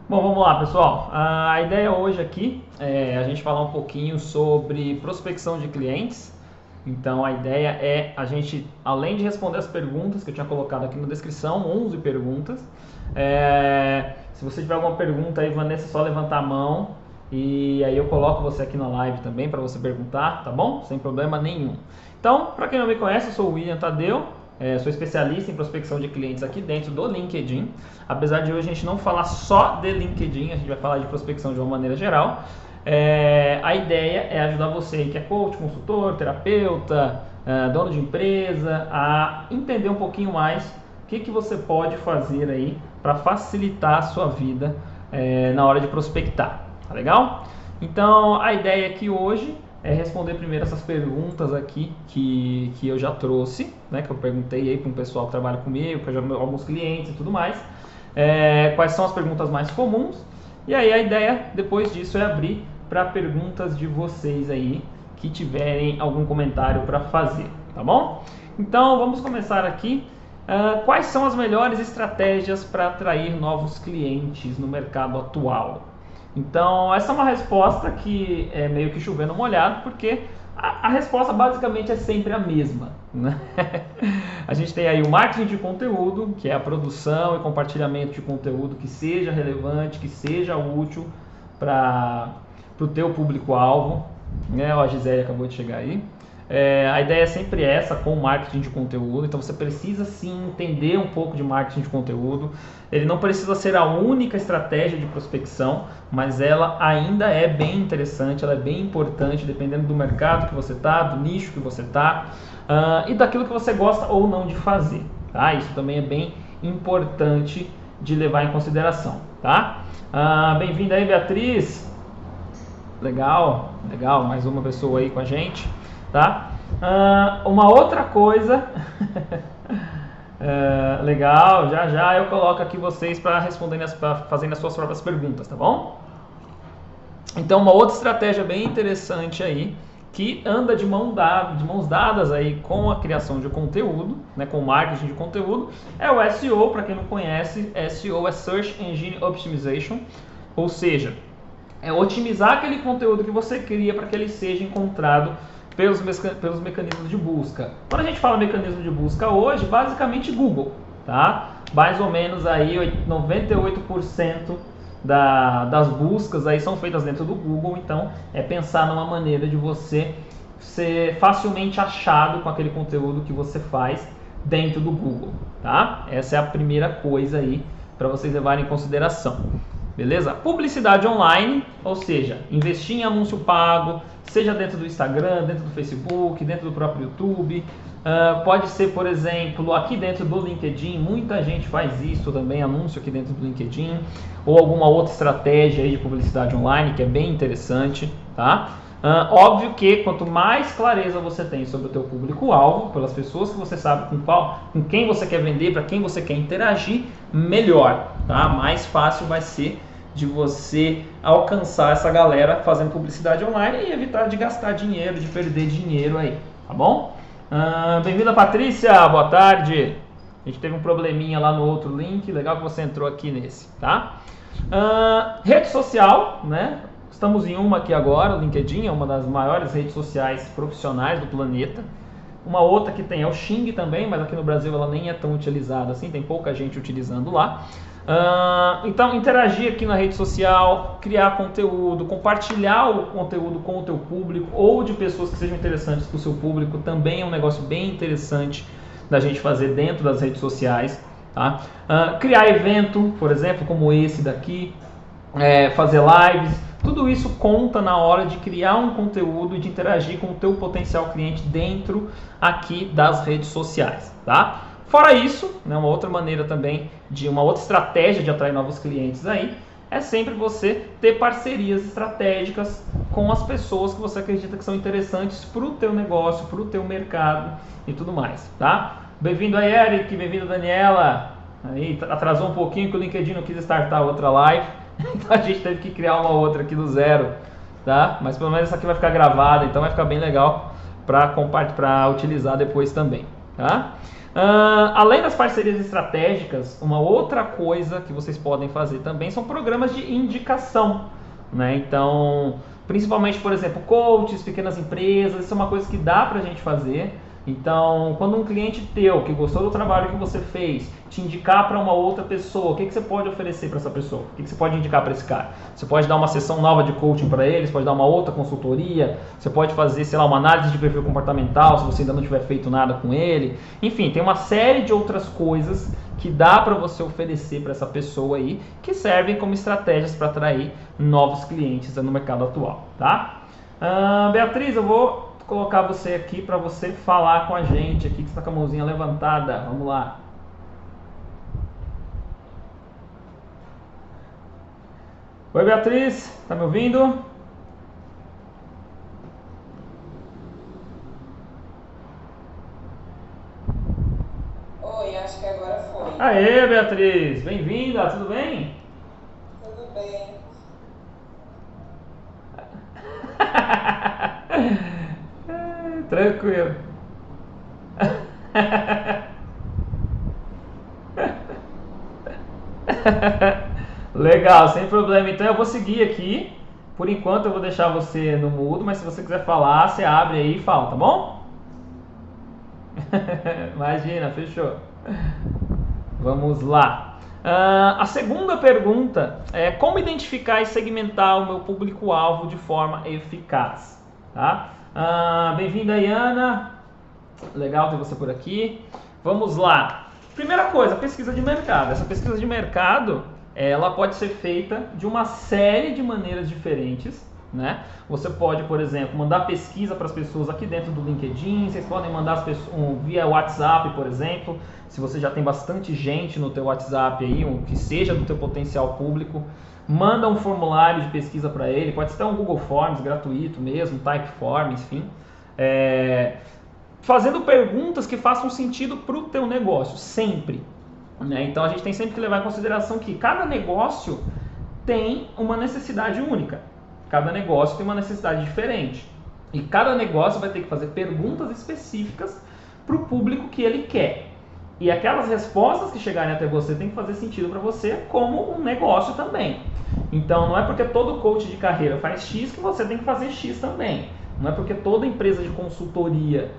Bom, vamos lá, pessoal. A ideia hoje aqui é a gente falar um pouquinho sobre prospecção de clientes. Então, a ideia é a gente, além de responder as perguntas que eu tinha colocado aqui na descrição, 11 perguntas. Se você tiver alguma pergunta aí, Vanessa, é só levantar a mão e aí eu coloco você aqui na live também para você perguntar, tá bom? Sem problema nenhum. Então, para quem não me conhece, eu sou o William Tadeu. Sou especialista em prospecção de clientes aqui dentro do LinkedIn. Apesar de hoje a gente não falar só de LinkedIn, a gente vai falar de prospecção de uma maneira geral. A ideia é ajudar você que é coach, consultor, terapeuta, dono de empresa, a entender um pouquinho mais o que você pode fazer aí para facilitar a sua vida na hora de prospectar. Tá legal? Então a ideia aqui hoje é responder primeiro essas perguntas aqui que eu já trouxe, né, que eu perguntei aí para um pessoal que trabalha comigo, para alguns clientes e tudo mais. Quais são as perguntas mais comuns? E aí a ideia depois disso é abrir para perguntas de vocês aí que tiverem algum comentário para fazer, tá bom? Então vamos começar aqui. Quais são as melhores estratégias para atrair novos clientes no mercado atual? Então, essa é uma resposta que é meio que chovendo molhado, porque a resposta basicamente é sempre a mesma, né? A gente tem aí o marketing de conteúdo, que é a produção e compartilhamento de conteúdo que seja relevante, que seja útil para o teu público-alvo, né? Ó, a Gisele acabou de chegar aí. A ideia é sempre essa com o marketing de conteúdo, então você precisa sim entender um pouco de marketing de conteúdo. Ele não precisa ser a única estratégia de prospecção, mas ela ainda é bem interessante, ela é bem importante dependendo do mercado que você está, do nicho que você está e daquilo que você gosta ou não de fazer, tá? Isso também é bem importante de levar em consideração, tá? Bem-vinda aí, Beatriz. Legal, mais uma pessoa aí com a gente. Tá? Uma outra coisa legal, já eu coloco aqui vocês para responderem, para fazerem as suas próprias perguntas, tá bom? Então, uma outra estratégia bem interessante aí, que anda de mãos dadas aí com a criação de conteúdo, né, com o marketing de conteúdo, é o SEO. Para quem não conhece, SEO é Search Engine Optimization, ou seja, é otimizar aquele conteúdo que você cria para que ele seja encontrado pelos mecanismos de busca. Quando a gente fala mecanismo de busca hoje, basicamente Google, tá? Mais ou menos aí 98% das buscas aí são feitas dentro do Google, então é pensar numa maneira de você ser facilmente achado com aquele conteúdo que você faz dentro do Google, tá? Essa é a primeira coisa aí para vocês levarem em consideração. Beleza? Publicidade online, ou seja, investir em anúncio pago, seja dentro do Instagram, dentro do Facebook, dentro do próprio YouTube. Pode ser, por exemplo, aqui dentro do LinkedIn, muita gente faz isso também, anúncio aqui dentro do LinkedIn, ou alguma outra estratégia aí de publicidade online que é bem interessante, tá? Óbvio que quanto mais clareza você tem sobre o teu público-alvo, pelas pessoas que você sabe com quem você quer vender, para quem você quer interagir, melhor, tá? Mais fácil vai ser de você alcançar essa galera fazendo publicidade online e evitar de gastar dinheiro, de perder dinheiro aí, tá bom? Bem-vinda, Patrícia, boa tarde. A gente teve um probleminha lá no outro link, legal que você entrou aqui nesse, tá? Rede social, né? Estamos em uma aqui agora, o LinkedIn é uma das maiores redes sociais profissionais do planeta. Uma outra que tem é o Xing também, mas aqui no Brasil ela nem é tão utilizada assim, tem pouca gente utilizando lá. Então, interagir aqui na rede social, criar conteúdo, compartilhar o conteúdo com o teu público ou de pessoas que sejam interessantes para o seu público também é um negócio bem interessante da gente fazer dentro das redes sociais, tá? Criar evento, por exemplo, como esse daqui, fazer lives, tudo isso conta na hora de criar um conteúdo e de interagir com o teu potencial cliente dentro aqui das redes sociais, tá? Fora isso, né, uma outra maneira também, uma outra estratégia de atrair novos clientes aí, é sempre você ter parcerias estratégicas com as pessoas que você acredita que são interessantes para o teu negócio, para o teu mercado e tudo mais, tá? Bem-vindo aí, Eric, bem-vindo, Daniela. Aí, atrasou um pouquinho que o LinkedIn não quis startar outra live, então a gente teve que criar uma outra aqui do zero, tá? Mas pelo menos essa aqui vai ficar gravada, então vai ficar bem legal para utilizar depois também, tá? Além das parcerias estratégicas, uma outra coisa que vocês podem fazer também são programas de indicação, né? Então, principalmente, por exemplo, coaches, pequenas empresas, isso é uma coisa que dá pra gente fazer. Então, quando um cliente teu que gostou do trabalho que você fez te indicar para uma outra pessoa, o que você pode oferecer para essa pessoa? O que você pode indicar para esse cara? Você pode dar uma sessão nova de coaching para ele, você pode dar uma outra consultoria, você pode fazer, sei lá, uma análise de perfil comportamental se você ainda não tiver feito nada com ele. Enfim, tem uma série de outras coisas que dá para você oferecer para essa pessoa aí, que servem como estratégias para atrair novos clientes no mercado atual, tá? Beatriz, eu vou colocar você aqui para você falar com a gente aqui, que está com a mãozinha levantada. Vamos lá. Oi, Beatriz, tá me ouvindo? Oi, acho que agora foi. Aê, Beatriz, bem-vinda, tudo bem? Tudo bem. Tranquilo. Legal, sem problema. Então eu vou seguir aqui. Por enquanto eu vou deixar você no mudo, mas se você quiser falar, você abre aí e fala, tá bom? Imagina, fechou. Vamos lá. A segunda pergunta é como identificar e segmentar o meu público-alvo de forma eficaz, tá? Bem-vinda, Iana. Legal ter você por aqui. Vamos lá. Primeira coisa, pesquisa de mercado. Essa pesquisa de mercado, ela pode ser feita de uma série de maneiras diferentes, né? Você pode, por exemplo, mandar pesquisa para as pessoas aqui dentro do LinkedIn. Vocês podem mandar as pessoas via WhatsApp, por exemplo. Se você já tem bastante gente no teu WhatsApp aí, que seja do teu potencial público, manda um formulário de pesquisa para ele. Pode ser um Google Forms gratuito mesmo, Typeform, enfim. Fazendo perguntas que façam sentido para o teu negócio, sempre. Né? Então a gente tem sempre que levar em consideração que cada negócio tem uma necessidade única. Cada negócio tem uma necessidade diferente. E cada negócio vai ter que fazer perguntas específicas para o público que ele quer. E aquelas respostas que chegarem até você tem que fazer sentido para você como um negócio também. Então não é porque todo coach de carreira faz X que você tem que fazer X também. Não é porque toda empresa de consultoria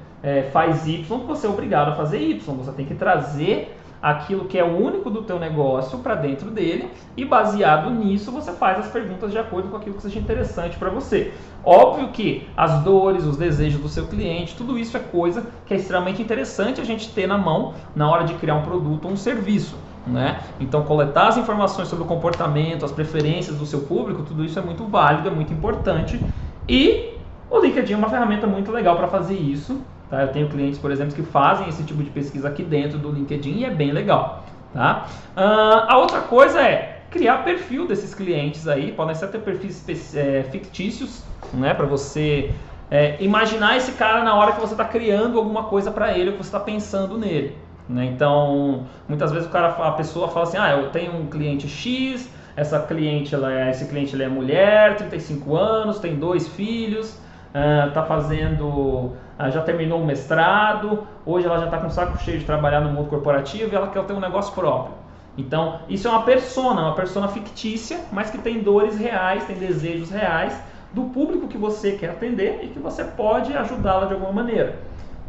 faz Y que você é obrigado a fazer Y. Você tem que trazer aquilo que é o único do teu negócio para dentro dele e baseado nisso você faz as perguntas de acordo com aquilo que seja interessante para você. Óbvio que as dores, os desejos do seu cliente, tudo isso é coisa que é extremamente interessante a gente ter na mão na hora de criar um produto ou um serviço, né? Então coletar as informações sobre o comportamento, as preferências do seu público, tudo isso é muito válido, é muito importante e o LinkedIn é uma ferramenta muito legal para fazer isso. Tá? Eu tenho clientes, por exemplo, que fazem esse tipo de pesquisa aqui dentro do LinkedIn e é bem legal. Tá? A outra coisa é criar perfil desses clientes aí. Podem ser até perfis fictícios, né? Para você imaginar esse cara na hora que você está criando alguma coisa para ele ou que você está pensando nele. Né? Então, muitas vezes a pessoa fala assim, eu tenho um cliente X, esse cliente ele é mulher, 35 anos, tem 2 filhos, já terminou o mestrado, hoje ela já está com o saco cheio de trabalhar no mundo corporativo e ela quer ter um negócio próprio. Então, isso é uma persona fictícia, mas que tem dores reais, tem desejos reais do público que você quer atender e que você pode ajudá-la de alguma maneira.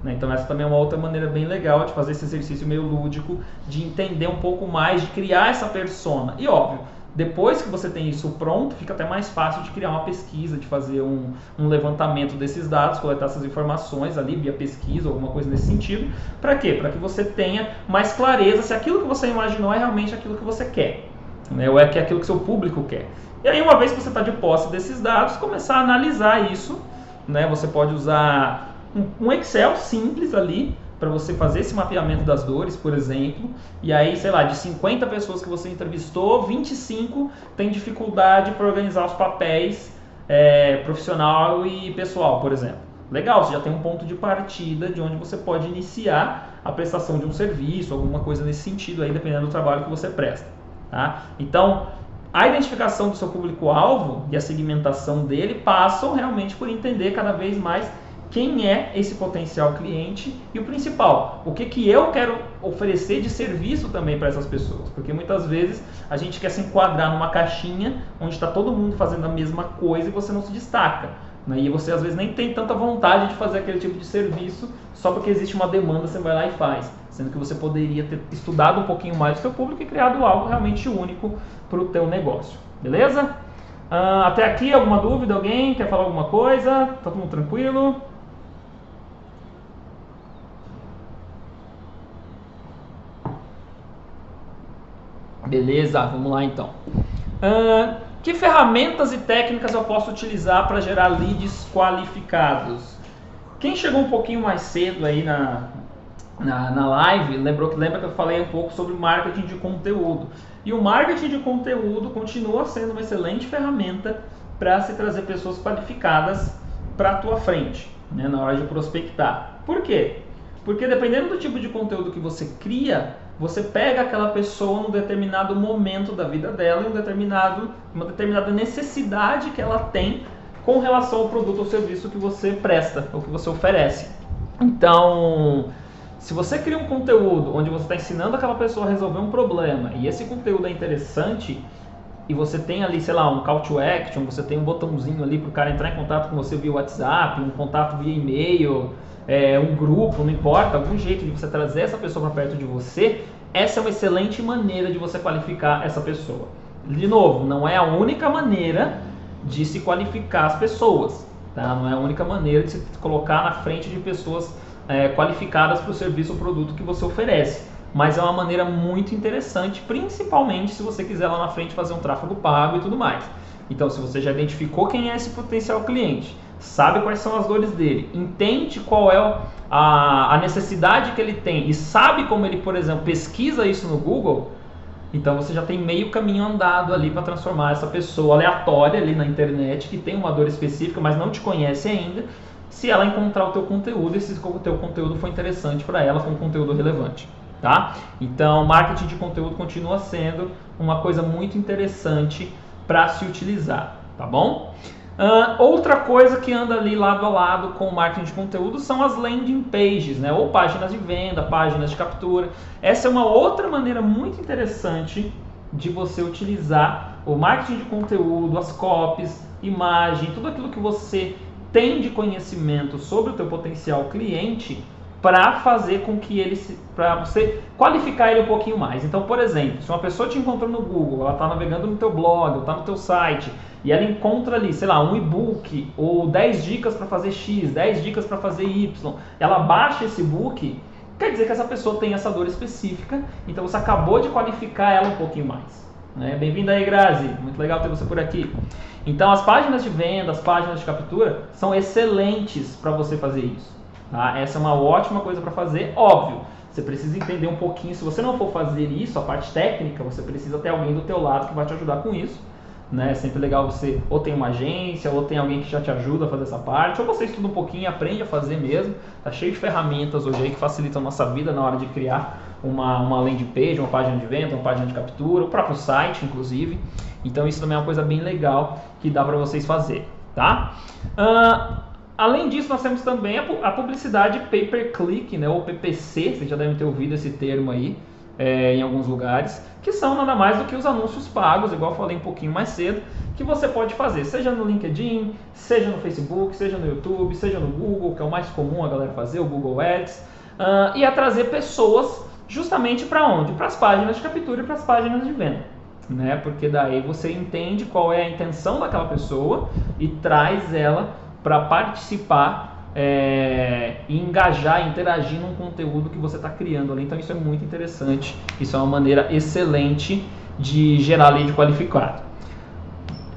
Então essa também é uma outra maneira bem legal de fazer esse exercício meio lúdico, de entender um pouco mais, de criar essa persona. E óbvio, depois que você tem isso pronto, fica até mais fácil de criar uma pesquisa, de fazer um levantamento desses dados, coletar essas informações ali via pesquisa ou alguma coisa nesse sentido. Para quê? Para que você tenha mais clareza se aquilo que você imaginou é realmente aquilo que você quer, né? Ou é aquilo que seu público quer. E aí, uma vez que você está de posse desses dados, começar a analisar isso, né? Você pode usar um Excel simples ali para você fazer esse mapeamento das dores, por exemplo, e aí, sei lá, de 50 pessoas que você entrevistou, 25 tem dificuldade para organizar os papéis profissional e pessoal, por exemplo. Legal, você já tem um ponto de partida de onde você pode iniciar a prestação de um serviço, alguma coisa nesse sentido aí, dependendo do trabalho que você presta. Tá? Então, a identificação do seu público-alvo e a segmentação dele passam realmente por entender cada vez mais quem é esse potencial cliente e o principal, o que eu quero oferecer de serviço também para essas pessoas, porque muitas vezes a gente quer se enquadrar numa caixinha onde está todo mundo fazendo a mesma coisa e você não se destaca, né? E você às vezes nem tem tanta vontade de fazer aquele tipo de serviço só porque existe uma demanda, você vai lá e faz, sendo que você poderia ter estudado um pouquinho mais do seu público e criado algo realmente único para o teu negócio, beleza? Até aqui, alguma dúvida? Alguém quer falar alguma coisa? Tá todo mundo tranquilo? Beleza, vamos lá então. Que ferramentas e técnicas eu posso utilizar para gerar leads qualificados? Quem chegou um pouquinho mais cedo aí na live, lembra que eu falei um pouco sobre marketing de conteúdo. E o marketing de conteúdo continua sendo uma excelente ferramenta para se trazer pessoas qualificadas para a tua frente, né, na hora de prospectar. Por quê? Porque dependendo do tipo de conteúdo que você cria, você pega aquela pessoa num determinado momento da vida dela, em uma determinada necessidade que ela tem com relação ao produto ou serviço que você presta, ou que você oferece. Então, se você cria um conteúdo onde você está ensinando aquela pessoa a resolver um problema, e esse conteúdo é interessante, e você tem ali, sei lá, um call to action, você tem um botãozinho ali para o cara entrar em contato com você via WhatsApp, um contato via e-mail, um grupo, não importa, algum jeito de você trazer essa pessoa para perto de você, essa é uma excelente maneira de você qualificar essa pessoa. De novo, não é a única maneira de se qualificar as pessoas, tá? Não é a única maneira de se colocar na frente de pessoas qualificadas para o serviço ou produto que você oferece, mas é uma maneira muito interessante, principalmente se você quiser lá na frente fazer um tráfego pago e tudo mais. Então, se você já identificou quem é esse potencial cliente, sabe quais são as dores dele, entende qual é a necessidade que ele tem e sabe como ele, por exemplo, pesquisa isso no Google, então você já tem meio caminho andado ali para transformar essa pessoa aleatória ali na internet, que tem uma dor específica, mas não te conhece ainda, se ela encontrar o teu conteúdo e se o teu conteúdo for interessante para ela, for um conteúdo relevante, tá? Então, marketing de conteúdo continua sendo uma coisa muito interessante para se utilizar, tá bom? Outra coisa que anda ali lado a lado com o marketing de conteúdo são as landing pages, né? Ou páginas de venda, páginas de captura. Essa é uma outra maneira muito interessante de você utilizar o marketing de conteúdo, as copies, imagem, tudo aquilo que você tem de conhecimento sobre o teu potencial cliente para fazer com que para você qualificar ele um pouquinho mais. Então, por exemplo, se uma pessoa te encontrou no Google, ela está navegando no teu blog, ou está no teu site, e ela encontra ali, sei lá, um e-book, ou 10 dicas para fazer X, 10 dicas para fazer Y, ela baixa esse e-book, quer dizer que essa pessoa tem essa dor específica, então você acabou de qualificar ela um pouquinho mais. Né? Bem-vinda aí, Grazi, muito legal ter você por aqui. Então, as páginas de venda, as páginas de captura, são excelentes para você fazer isso. Tá? Essa é uma ótima coisa para fazer, óbvio. Você precisa entender um pouquinho, se você não for fazer isso, a parte técnica, você precisa ter alguém do teu lado que vai te ajudar com isso. Né? É sempre legal você ou tem uma agência, ou tem alguém que já te ajuda a fazer essa parte, ou você estuda um pouquinho e aprende a fazer mesmo. Tá cheio de ferramentas hoje aí que facilitam a nossa vida na hora de criar uma landing page, uma página de venda, uma página de captura, o próprio site, inclusive. Então isso também é uma coisa bem legal que dá para vocês fazer, tá? Além disso, nós temos também a publicidade pay-per-click, né, ou PPC, vocês já devem ter ouvido esse termo aí em alguns lugares, que são nada mais do que os anúncios pagos, igual eu falei um pouquinho mais cedo, que você pode fazer, seja no LinkedIn, seja no Facebook, seja no YouTube, seja no Google, que é o mais comum a galera fazer, o Google Ads, e a trazer pessoas justamente para onde? Para as páginas de captura e para as páginas de venda. Né? Porque daí você entende qual é a intenção daquela pessoa e traz ela para participar e engajar, interagir num conteúdo que você está criando ali. Então isso é muito interessante, isso é uma maneira excelente de gerar lead qualificado.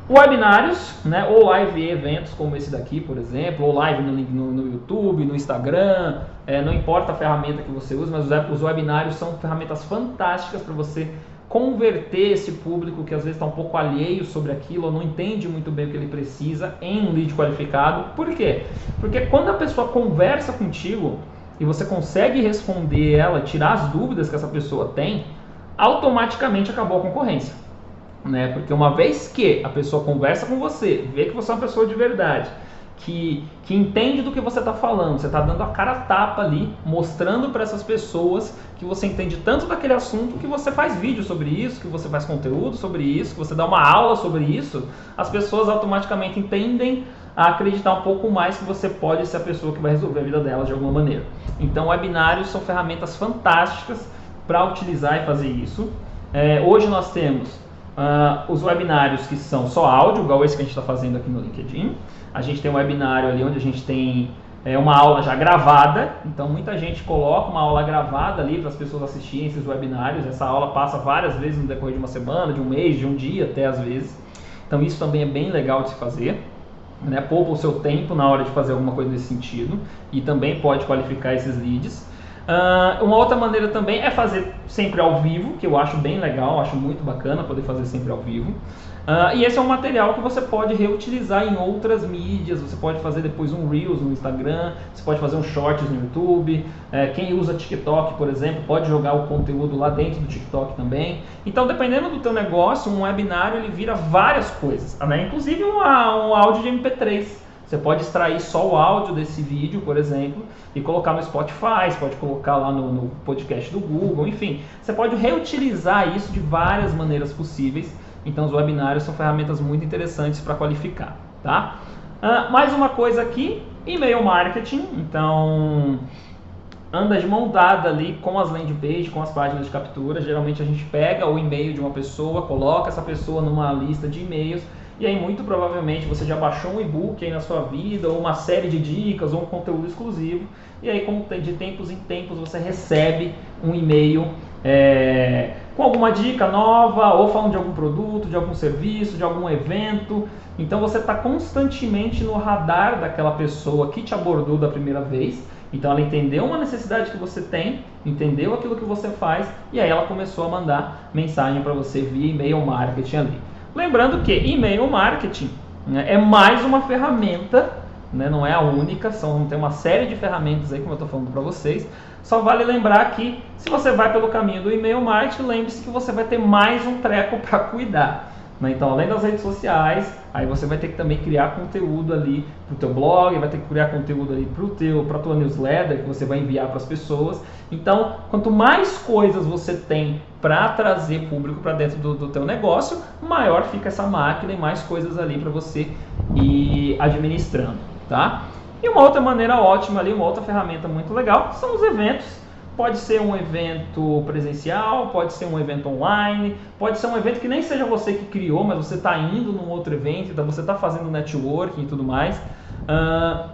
Webinários, né, ou live eventos como esse daqui, por exemplo, ou live no YouTube, no Instagram, não importa a ferramenta que você usa, mas os webinários são ferramentas fantásticas para você converter esse público que às vezes está um pouco alheio sobre aquilo, ou não entende muito bem o que ele precisa, em um lead qualificado. Por quê? Porque quando a pessoa conversa contigo e você consegue responder ela, tirar as dúvidas que essa pessoa tem, automaticamente acabou a concorrência. Né? Porque uma vez que a pessoa conversa com você, vê que você é uma pessoa de verdade, que entende do que você está falando. Você está dando a cara a tapa ali, mostrando para essas pessoas que você entende tanto daquele assunto que você faz vídeo sobre isso, que você faz conteúdo sobre isso, que você dá uma aula sobre isso. As pessoas automaticamente entendem a acreditar um pouco mais que você pode ser a pessoa que vai resolver a vida delas de alguma maneira. Então, webinários são ferramentas fantásticas para utilizar e fazer isso. Hoje nós temos os webinários que são só áudio, igual esse que a gente está fazendo aqui no LinkedIn. A gente tem um webinário ali onde a gente tem uma aula já gravada, então muita gente coloca uma aula gravada ali para as pessoas assistirem esses webinários. Essa aula passa várias vezes no decorrer de uma semana, de um mês, de um dia até às vezes. Então isso também é bem legal de se fazer, né? Poupa o seu tempo na hora de fazer alguma coisa nesse sentido e também pode qualificar esses leads. Uma outra maneira também é fazer sempre ao vivo, que eu acho bem legal, acho muito bacana poder fazer sempre ao vivo. E esse é um material que você pode reutilizar em outras mídias. Você pode fazer depois um Reels no Instagram, você pode fazer um Shorts no YouTube. Quem usa TikTok, por exemplo, pode jogar o conteúdo lá dentro do TikTok também. Então, dependendo do teu negócio, um webinário ele vira várias coisas, né? Inclusive um áudio de MP3. Você pode extrair só o áudio desse vídeo, por exemplo, e colocar no Spotify, você pode colocar lá no podcast do Google, enfim. Você pode reutilizar isso de várias maneiras possíveis. Então os webinários são ferramentas muito interessantes para qualificar, tá? Mais uma coisa aqui, e-mail marketing. Então anda de mão dada ali com as landing pages, com as páginas de captura. Geralmente a gente pega o e-mail de uma pessoa, coloca essa pessoa numa lista de e-mails, e aí muito provavelmente você já baixou um e-book aí na sua vida, ou uma série de dicas, ou um conteúdo exclusivo, e aí de tempos em tempos você recebe um e-mail com alguma dica nova, ou falando de algum produto, de algum serviço, de algum evento. Então você está constantemente no radar daquela pessoa que te abordou da primeira vez. Então ela entendeu uma necessidade que você tem, entendeu aquilo que você faz, e aí ela começou a mandar mensagem para você via e-mail marketing ali. Lembrando que e-mail marketing, né, é mais uma ferramenta, né, não é a única, tem uma série de ferramentas aí, como eu estou falando para vocês. Só vale lembrar que se você vai pelo caminho do e-mail marketing, lembre-se que você vai ter mais um treco para cuidar, né? Então, além das redes sociais, aí você vai ter que também criar conteúdo ali para o teu blog, vai ter que criar conteúdo ali para a tua newsletter que você vai enviar para as pessoas. Então, quanto mais coisas você tem para trazer público para dentro do teu negócio, maior fica essa máquina e mais coisas ali para você ir administrando, tá? E uma outra maneira ótima ali, uma outra ferramenta muito legal, são os eventos. Pode ser um evento presencial, pode ser um evento online, pode ser um evento que nem seja você que criou, mas você está indo num outro evento, então você está fazendo networking e tudo mais.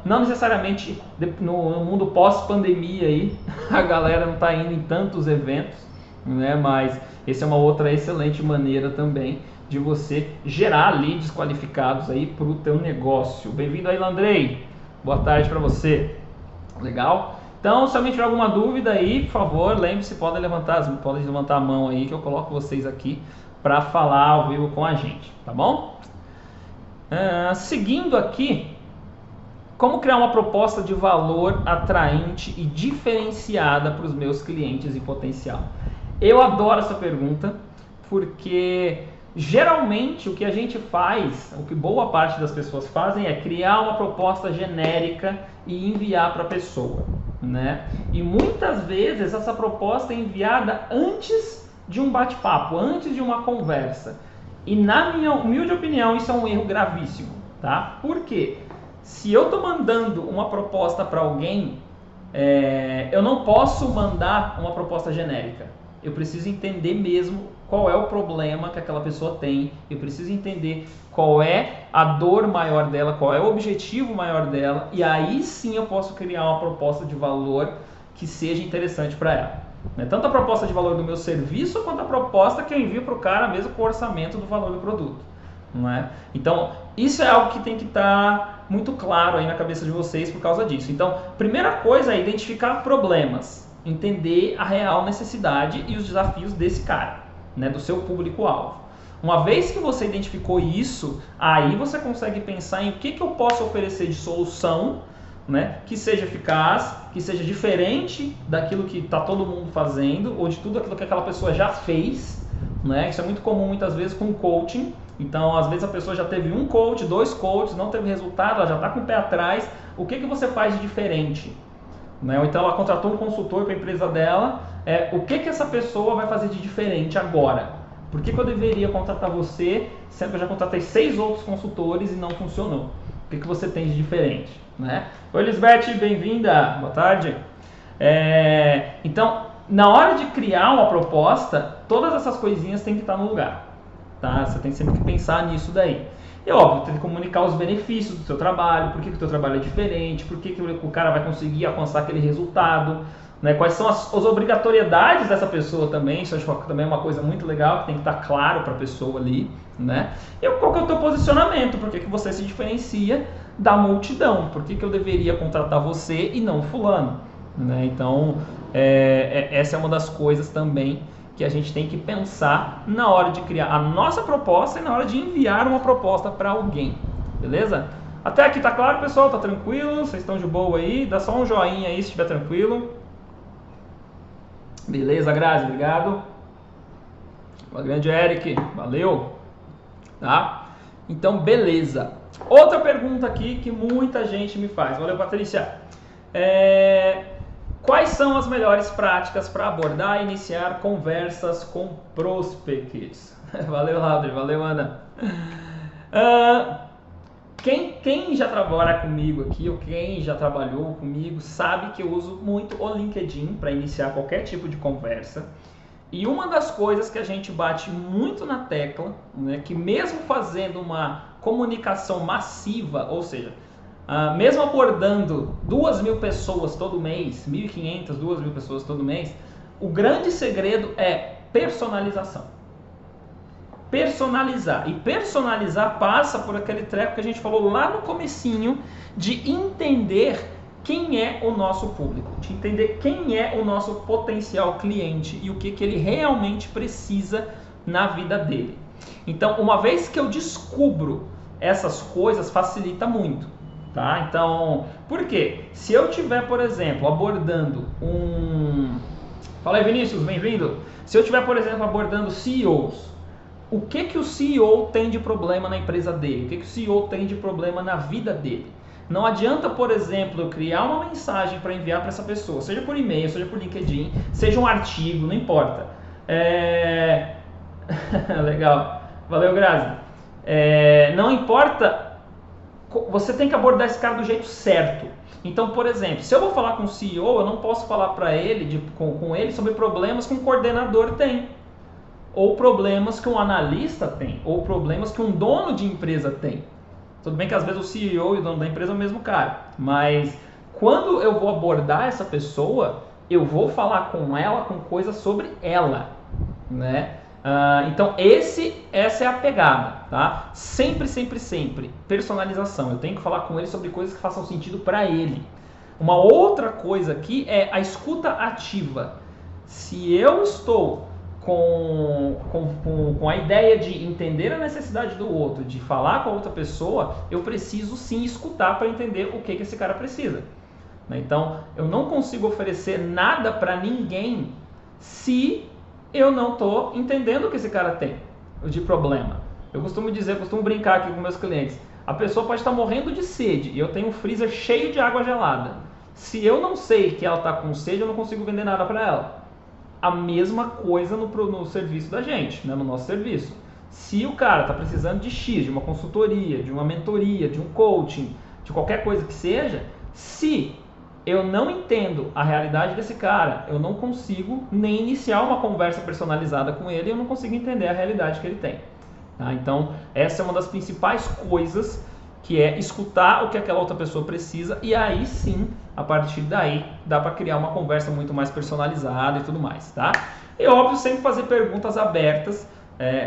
Não necessariamente no mundo pós-pandemia aí, a galera não está indo em tantos eventos, né? Mas essa é uma outra excelente maneira também de você gerar leads qualificados aí para o teu negócio. Bem-vindo aí, Landrei! Boa tarde para você. Legal? Então, se alguém tiver alguma dúvida aí, por favor, lembre-se, podem levantar a mão aí que eu coloco vocês aqui para falar ao vivo com a gente, tá bom? Seguindo aqui, como criar uma proposta de valor atraente e diferenciada para os meus clientes em potencial? Eu adoro essa pergunta, porque geralmente o que a gente faz, o que boa parte das pessoas fazem é criar uma proposta genérica e enviar para a pessoa, né? E muitas vezes essa proposta é enviada antes de um bate-papo, antes de uma conversa. E na minha humilde opinião isso é um erro gravíssimo, tá? Por quê? Se eu estou mandando uma proposta para alguém, eu não posso mandar uma proposta genérica. Eu preciso entender mesmo qual é o problema que aquela pessoa tem, eu preciso entender qual é a dor maior dela, qual é o objetivo maior dela, e aí sim eu posso criar uma proposta de valor que seja interessante para ela. Tanto a proposta de valor do meu serviço, quanto a proposta que eu envio para o cara mesmo com o orçamento do valor do produto. Não é? Então, isso é algo que tem que estar muito claro aí na cabeça de vocês por causa disso. Então, primeira coisa é identificar problemas, entender a real necessidade e os desafios desse cara, né, do seu público-alvo. Uma vez que você identificou isso, aí você consegue pensar em o que eu posso oferecer de solução, né, que seja eficaz, que seja diferente daquilo que está todo mundo fazendo, ou de tudo aquilo que aquela pessoa já fez, né? Isso é muito comum muitas vezes com coaching. Então, às vezes a pessoa já teve um coach, 2 coaches, não teve resultado, ela já está com o pé atrás. O que você faz de diferente? Né? Ou então ela contratou um consultor para a empresa dela. O que essa pessoa vai fazer de diferente agora? Por que eu deveria contratar você, sendo que eu já contratei 6 outros consultores e não funcionou? O que você tem de diferente? Né? Oi, Lisbeth, bem-vinda. Boa tarde. Então, na hora de criar uma proposta, todas essas coisinhas têm que estar no lugar. Tá? Você tem sempre que pensar nisso daí. E óbvio, tem que comunicar os benefícios do seu trabalho, por que o seu trabalho é diferente, por que o cara vai conseguir alcançar aquele resultado, né? Quais são as obrigatoriedades dessa pessoa também, isso acho que também é uma coisa muito legal, que tem que estar claro para a pessoa ali, né? E qual que é o teu posicionamento, por que você se diferencia da multidão, por que eu deveria contratar você e não fulano, né? Então, essa é uma das coisas também que a gente tem que pensar na hora de criar a nossa proposta e na hora de enviar uma proposta para alguém, beleza? Até aqui tá claro, pessoal? Tá tranquilo? Vocês estão de boa aí? Dá só um joinha aí se estiver tranquilo. Beleza, Grazi? Obrigado. O grande Eric, valeu. Tá? Então, beleza. Outra pergunta aqui que muita gente me faz. Valeu, Patrícia. Quais são as melhores práticas para abordar e iniciar conversas com prospects? Valeu, Laudre. Valeu, Ana. Quem já trabalha comigo aqui, ou quem já trabalhou comigo, sabe que eu uso muito o LinkedIn para iniciar qualquer tipo de conversa. E uma das coisas que a gente bate muito na tecla, né, que mesmo fazendo uma comunicação massiva, ou seja, mesmo abordando 2.000 pessoas todo mês, 1.500, 2.000 pessoas todo mês, o grande segredo é personalização. Personalizar. E personalizar passa por aquele treco que a gente falou lá no comecinho, de entender quem é o nosso público, de entender quem é o nosso potencial cliente e o que ele realmente precisa na vida dele. Então, uma vez que eu descubro essas coisas, facilita muito. Tá? Então, por quê? Se eu tiver, por exemplo, abordando Fala aí, Vinícius, bem-vindo. Se eu tiver, por exemplo, abordando CEOs, o que o CEO tem de problema na empresa dele? O que o CEO tem de problema na vida dele? Não adianta, por exemplo, eu criar uma mensagem para enviar para essa pessoa, seja por e-mail, seja por LinkedIn, seja um artigo, não importa. Legal. Valeu, Grazi. Não importa. Você tem que abordar esse cara do jeito certo. Então, por exemplo, se eu vou falar com o CEO, eu não posso falar para ele, com ele sobre problemas que um coordenador tem, ou problemas que um analista tem, ou problemas que um dono de empresa tem. Tudo bem que às vezes o CEO e o dono da empresa é o mesmo cara, mas quando eu vou abordar essa pessoa, eu vou falar com ela com coisas sobre ela, né? Então essa é a pegada, tá? Sempre, sempre, sempre personalização. Eu tenho que falar com ele sobre coisas que façam sentido para ele. Uma outra coisa aqui é a escuta ativa. Se eu estou com a ideia de entender a necessidade do outro, de falar com a outra pessoa, eu preciso sim escutar para entender o que esse cara precisa. Então, eu não consigo oferecer nada para ninguém se eu não estou entendendo o que esse cara tem de problema. Eu costumo brincar aqui com meus clientes. A pessoa pode estar morrendo de sede e eu tenho um freezer cheio de água gelada. Se eu não sei que ela está com sede, eu não consigo vender nada para ela. A mesma coisa no serviço da gente, né? No nosso serviço. Se o cara está precisando de X, de uma consultoria, de uma mentoria, de um coaching, de qualquer coisa que seja, se eu não entendo a realidade desse cara, eu não consigo nem iniciar uma conversa personalizada com ele, eu não consigo entender a realidade que ele tem. Tá? Então, essa é uma das principais coisas, que é escutar o que aquela outra pessoa precisa, e aí sim, a partir daí, dá para criar uma conversa muito mais personalizada e tudo mais, tá? E óbvio, sempre fazer perguntas abertas,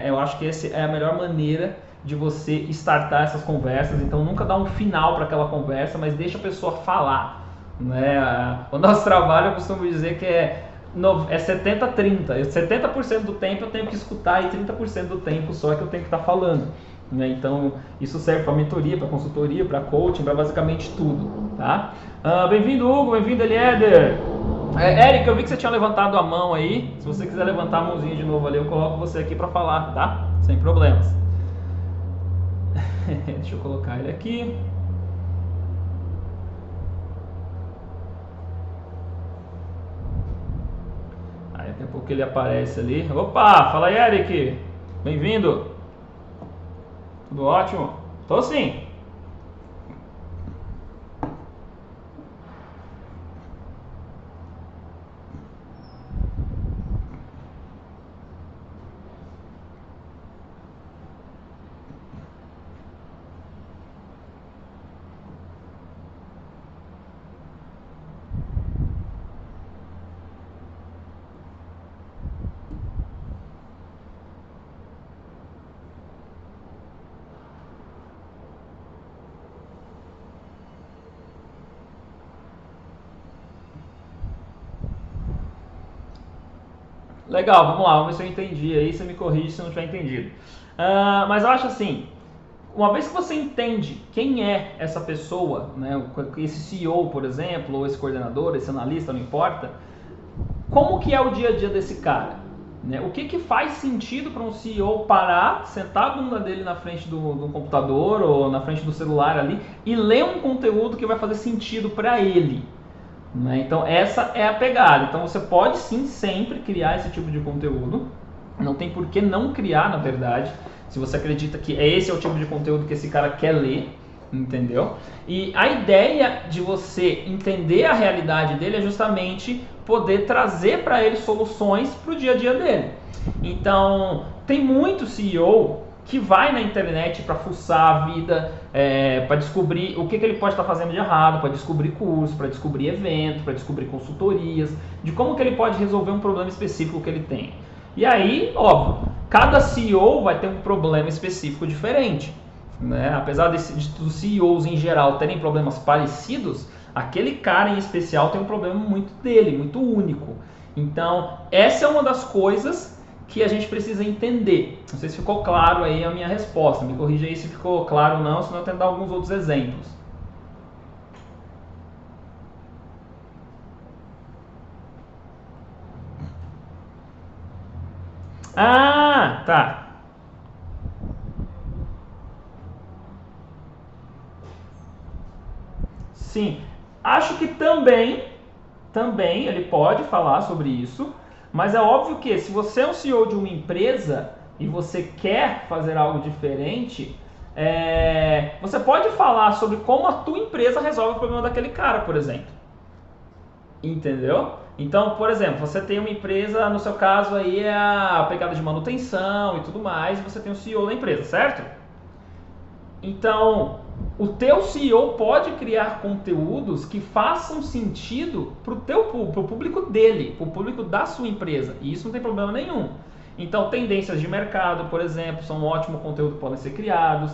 eu acho que essa é a melhor maneira de você startar essas conversas. Então nunca dá um final para aquela conversa, mas deixa a pessoa falar, né? O nosso trabalho, eu costumo dizer que é 70-30, 70% do tempo eu tenho que escutar e 30% do tempo só é que eu tenho que estar falando. Então isso serve para mentoria, para consultoria, para coaching, para basicamente tudo, tá? Bem-vindo, Hugo, bem-vindo, Eliéder. Eric, eu vi que você tinha levantado a mão aí. Se você quiser levantar a mãozinha de novo ali, eu coloco você aqui para falar, tá? Sem problemas. Deixa eu colocar ele aqui. Aí daqui a pouco ele aparece ali. Opa, fala aí, Eric. Bem-vindo. Tudo ótimo? Tô sim. Legal, vamos lá, vamos ver se eu entendi aí, você me corrige se eu não tiver entendido. Mas eu acho assim, uma vez que você entende quem é essa pessoa, né, esse CEO, por exemplo, ou esse coordenador, esse analista, não importa, como que é o dia a dia desse cara? Né? O que faz sentido para um CEO parar, sentar a bunda dele na frente do computador ou na frente do celular ali e ler um conteúdo que vai fazer sentido para ele? Né? Então essa é a pegada. Então você pode sim sempre criar esse tipo de conteúdo. Não tem por que não criar, na verdade. Se você acredita que esse é o tipo de conteúdo que esse cara quer ler, entendeu? E a ideia de você entender a realidade dele é justamente poder trazer para ele soluções para o dia a dia dele. Então tem muito CEO que vai na internet para fuçar a vida, para descobrir o que ele pode estar fazendo de errado, para descobrir curso, para descobrir evento, para descobrir consultorias, de como que ele pode resolver um problema específico que ele tem. E aí, óbvio, cada CEO vai ter um problema específico diferente. Né? Apesar dos CEOs em geral terem problemas parecidos, aquele cara em especial tem um problema muito dele, muito único. Então, essa é uma das coisas que a gente precisa entender. Não sei se ficou claro aí a minha resposta. Me corrija aí se ficou claro ou não, senão eu tento dar alguns outros exemplos. Ah, tá. Sim. Acho que também ele pode falar sobre isso, mas é óbvio que se você é um CEO de uma empresa e você quer fazer algo diferente, você pode falar sobre como a tua empresa resolve o problema daquele cara, por exemplo. Entendeu? Então, por exemplo, você tem uma empresa, no seu caso aí é a pegada de manutenção e tudo mais, e você tem o CEO da empresa, certo? Então, o teu CEO pode criar conteúdos que façam sentido pro público dele, pro público da sua empresa. E isso não tem problema nenhum. Então, tendências de mercado, por exemplo, são um ótimo conteúdo que podem ser criados.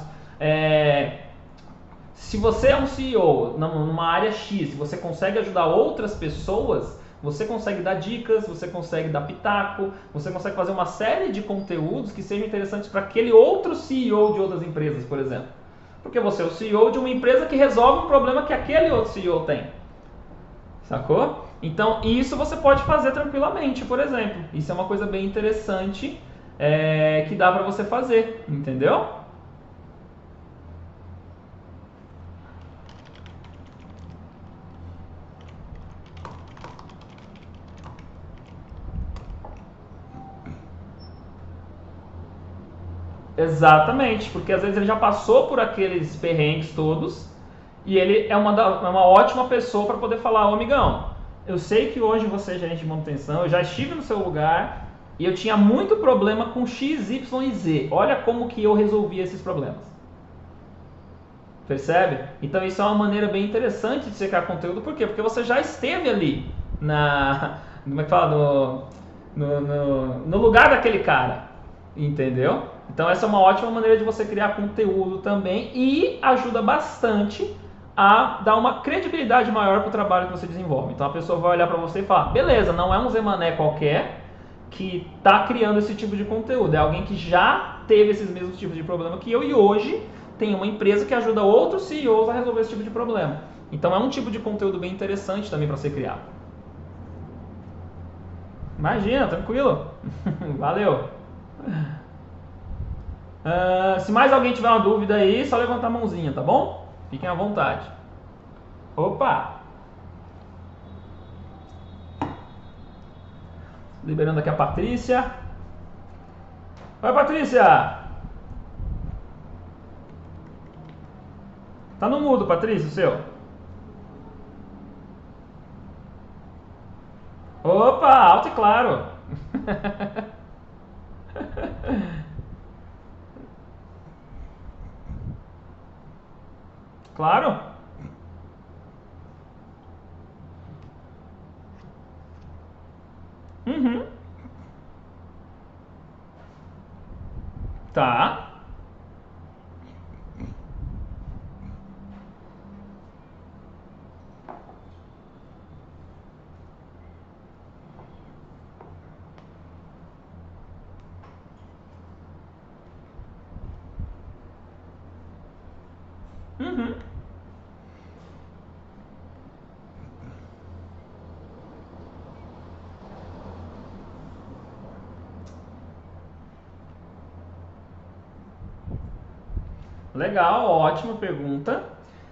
Se você é um CEO numa área X, se você consegue ajudar outras pessoas, você consegue dar dicas, você consegue dar pitaco, você consegue fazer uma série de conteúdos que sejam interessantes para aquele outro CEO de outras empresas, por exemplo. Porque você é o CEO de uma empresa que resolve um problema que aquele outro CEO tem. Sacou? Então, isso você pode fazer tranquilamente, por exemplo. Isso é uma coisa bem interessante que dá para você fazer, entendeu? Exatamente, porque às vezes ele já passou por aqueles perrengues todos e ele é uma ótima pessoa para poder falar, ô amigão, eu sei que hoje você é gerente de manutenção, eu já estive no seu lugar e eu tinha muito problema com X, Y e Z. Olha como que eu resolvi esses problemas. Percebe? Então isso é uma maneira bem interessante de você criar conteúdo, por quê? Porque você já esteve ali como é que fala? No lugar daquele cara, entendeu? Então essa é uma ótima maneira de você criar conteúdo também e ajuda bastante a dar uma credibilidade maior para o trabalho que você desenvolve. Então a pessoa vai olhar para você e falar, beleza, não é um Zé Mané qualquer que está criando esse tipo de conteúdo, é alguém que já teve esses mesmos tipos de problema que eu e hoje tem uma empresa que ajuda outros CEOs a resolver esse tipo de problema. Então é um tipo de conteúdo bem interessante também para ser criado. Imagina, tranquilo. Valeu. Se mais alguém tiver uma dúvida aí, só levantar a mãozinha, tá bom? Fiquem à vontade. Opa! Liberando aqui a Patrícia. Oi, Patrícia! Tá no mudo, Patrícia, o seu. Opa, alto e claro. Claro. Uhum. Tá. Uhum. Legal, ótima pergunta.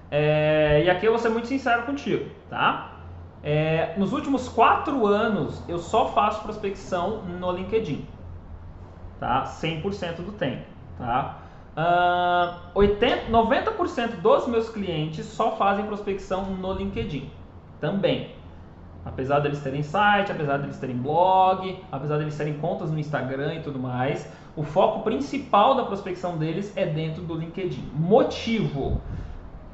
E aqui eu vou ser muito sincero contigo, tá? Nos últimos 4 anos eu só faço prospecção no LinkedIn, tá? 100% do tempo, tá? 90% dos meus clientes só fazem prospecção no LinkedIn também. Apesar deles terem site, apesar deles terem blog, apesar deles terem contas no Instagram e tudo mais, o foco principal da prospecção deles é dentro do LinkedIn. Motivo: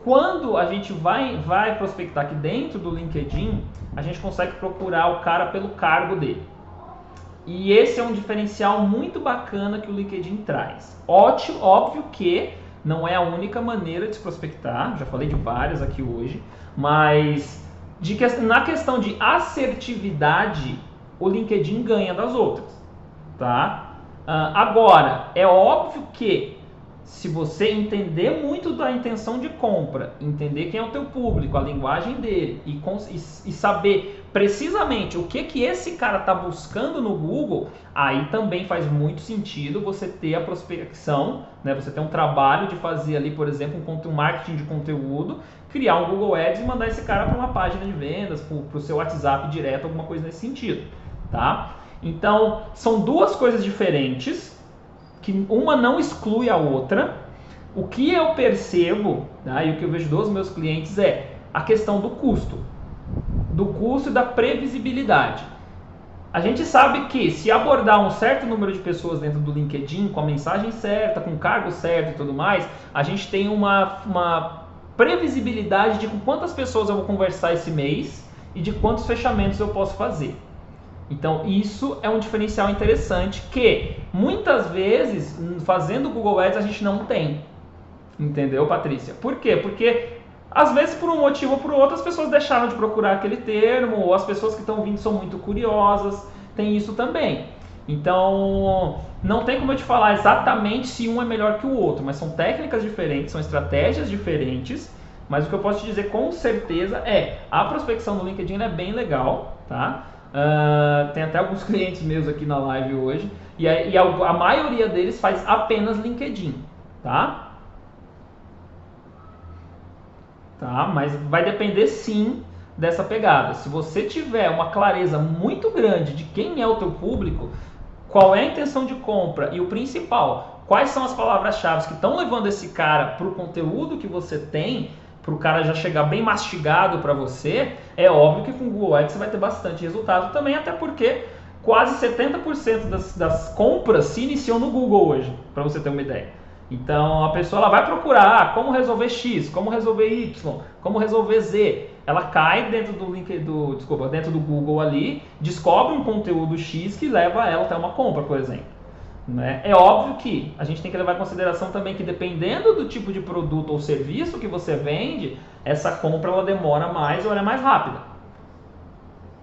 quando a gente vai prospectar aqui dentro do LinkedIn, a gente consegue procurar o cara pelo cargo dele. E esse é um diferencial muito bacana que o LinkedIn traz. Óbvio que não é a única maneira de se prospectar, já falei de várias aqui hoje, mas na questão de assertividade, o LinkedIn ganha das outras, tá? Agora, é óbvio que se você entender muito da intenção de compra, entender quem é o teu público, a linguagem dele e saber precisamente o que esse cara está buscando no Google, aí também faz muito sentido você ter a prospecção, né? Você ter um trabalho de fazer ali, por exemplo, um marketing de conteúdo, criar um Google Ads e mandar esse cara para uma página de vendas, para o seu WhatsApp direto, alguma coisa nesse sentido, tá? Então, são duas coisas diferentes, que uma não exclui a outra. O que eu percebo, tá, e o que eu vejo dos meus clientes é a questão do custo e da previsibilidade. A gente sabe que se abordar um certo número de pessoas dentro do LinkedIn, com a mensagem certa, com o cargo certo e tudo mais, a gente tem uma previsibilidade de com quantas pessoas eu vou conversar esse mês e de quantos fechamentos eu posso fazer. Então isso é um diferencial interessante que muitas vezes fazendo o Google Ads a gente não tem. Entendeu, Patrícia? Por quê? Porque às vezes por um motivo ou por outro as pessoas deixaram de procurar aquele termo, ou as pessoas que estão vindo são muito curiosas, tem isso também. Então não tem como eu te falar exatamente se um é melhor que o outro, mas são técnicas diferentes, são estratégias diferentes, mas o que eu posso te dizer com certeza é a prospecção no LinkedIn é bem legal, tá? Tem até alguns clientes meus aqui na live hoje e a maioria deles faz apenas LinkedIn, tá? Mas vai depender sim dessa pegada. Se você tiver uma clareza muito grande de quem é o teu público, qual é a intenção de compra e o principal, quais são as palavras-chave que estão levando esse cara para o conteúdo que você tem, para o cara já chegar bem mastigado para você, é óbvio que com o Google Ads você vai ter bastante resultado também, até porque quase 70% das compras se iniciam no Google hoje, para você ter uma ideia. Então a pessoa ela vai procurar como resolver X, como resolver Y, como resolver Z. Ela cai dentro dentro do Google ali, descobre um conteúdo X que leva ela até uma compra, por exemplo. Né? É óbvio que a gente tem que levar em consideração também que dependendo do tipo de produto ou serviço que você vende, essa compra ela demora mais ou ela é mais rápida.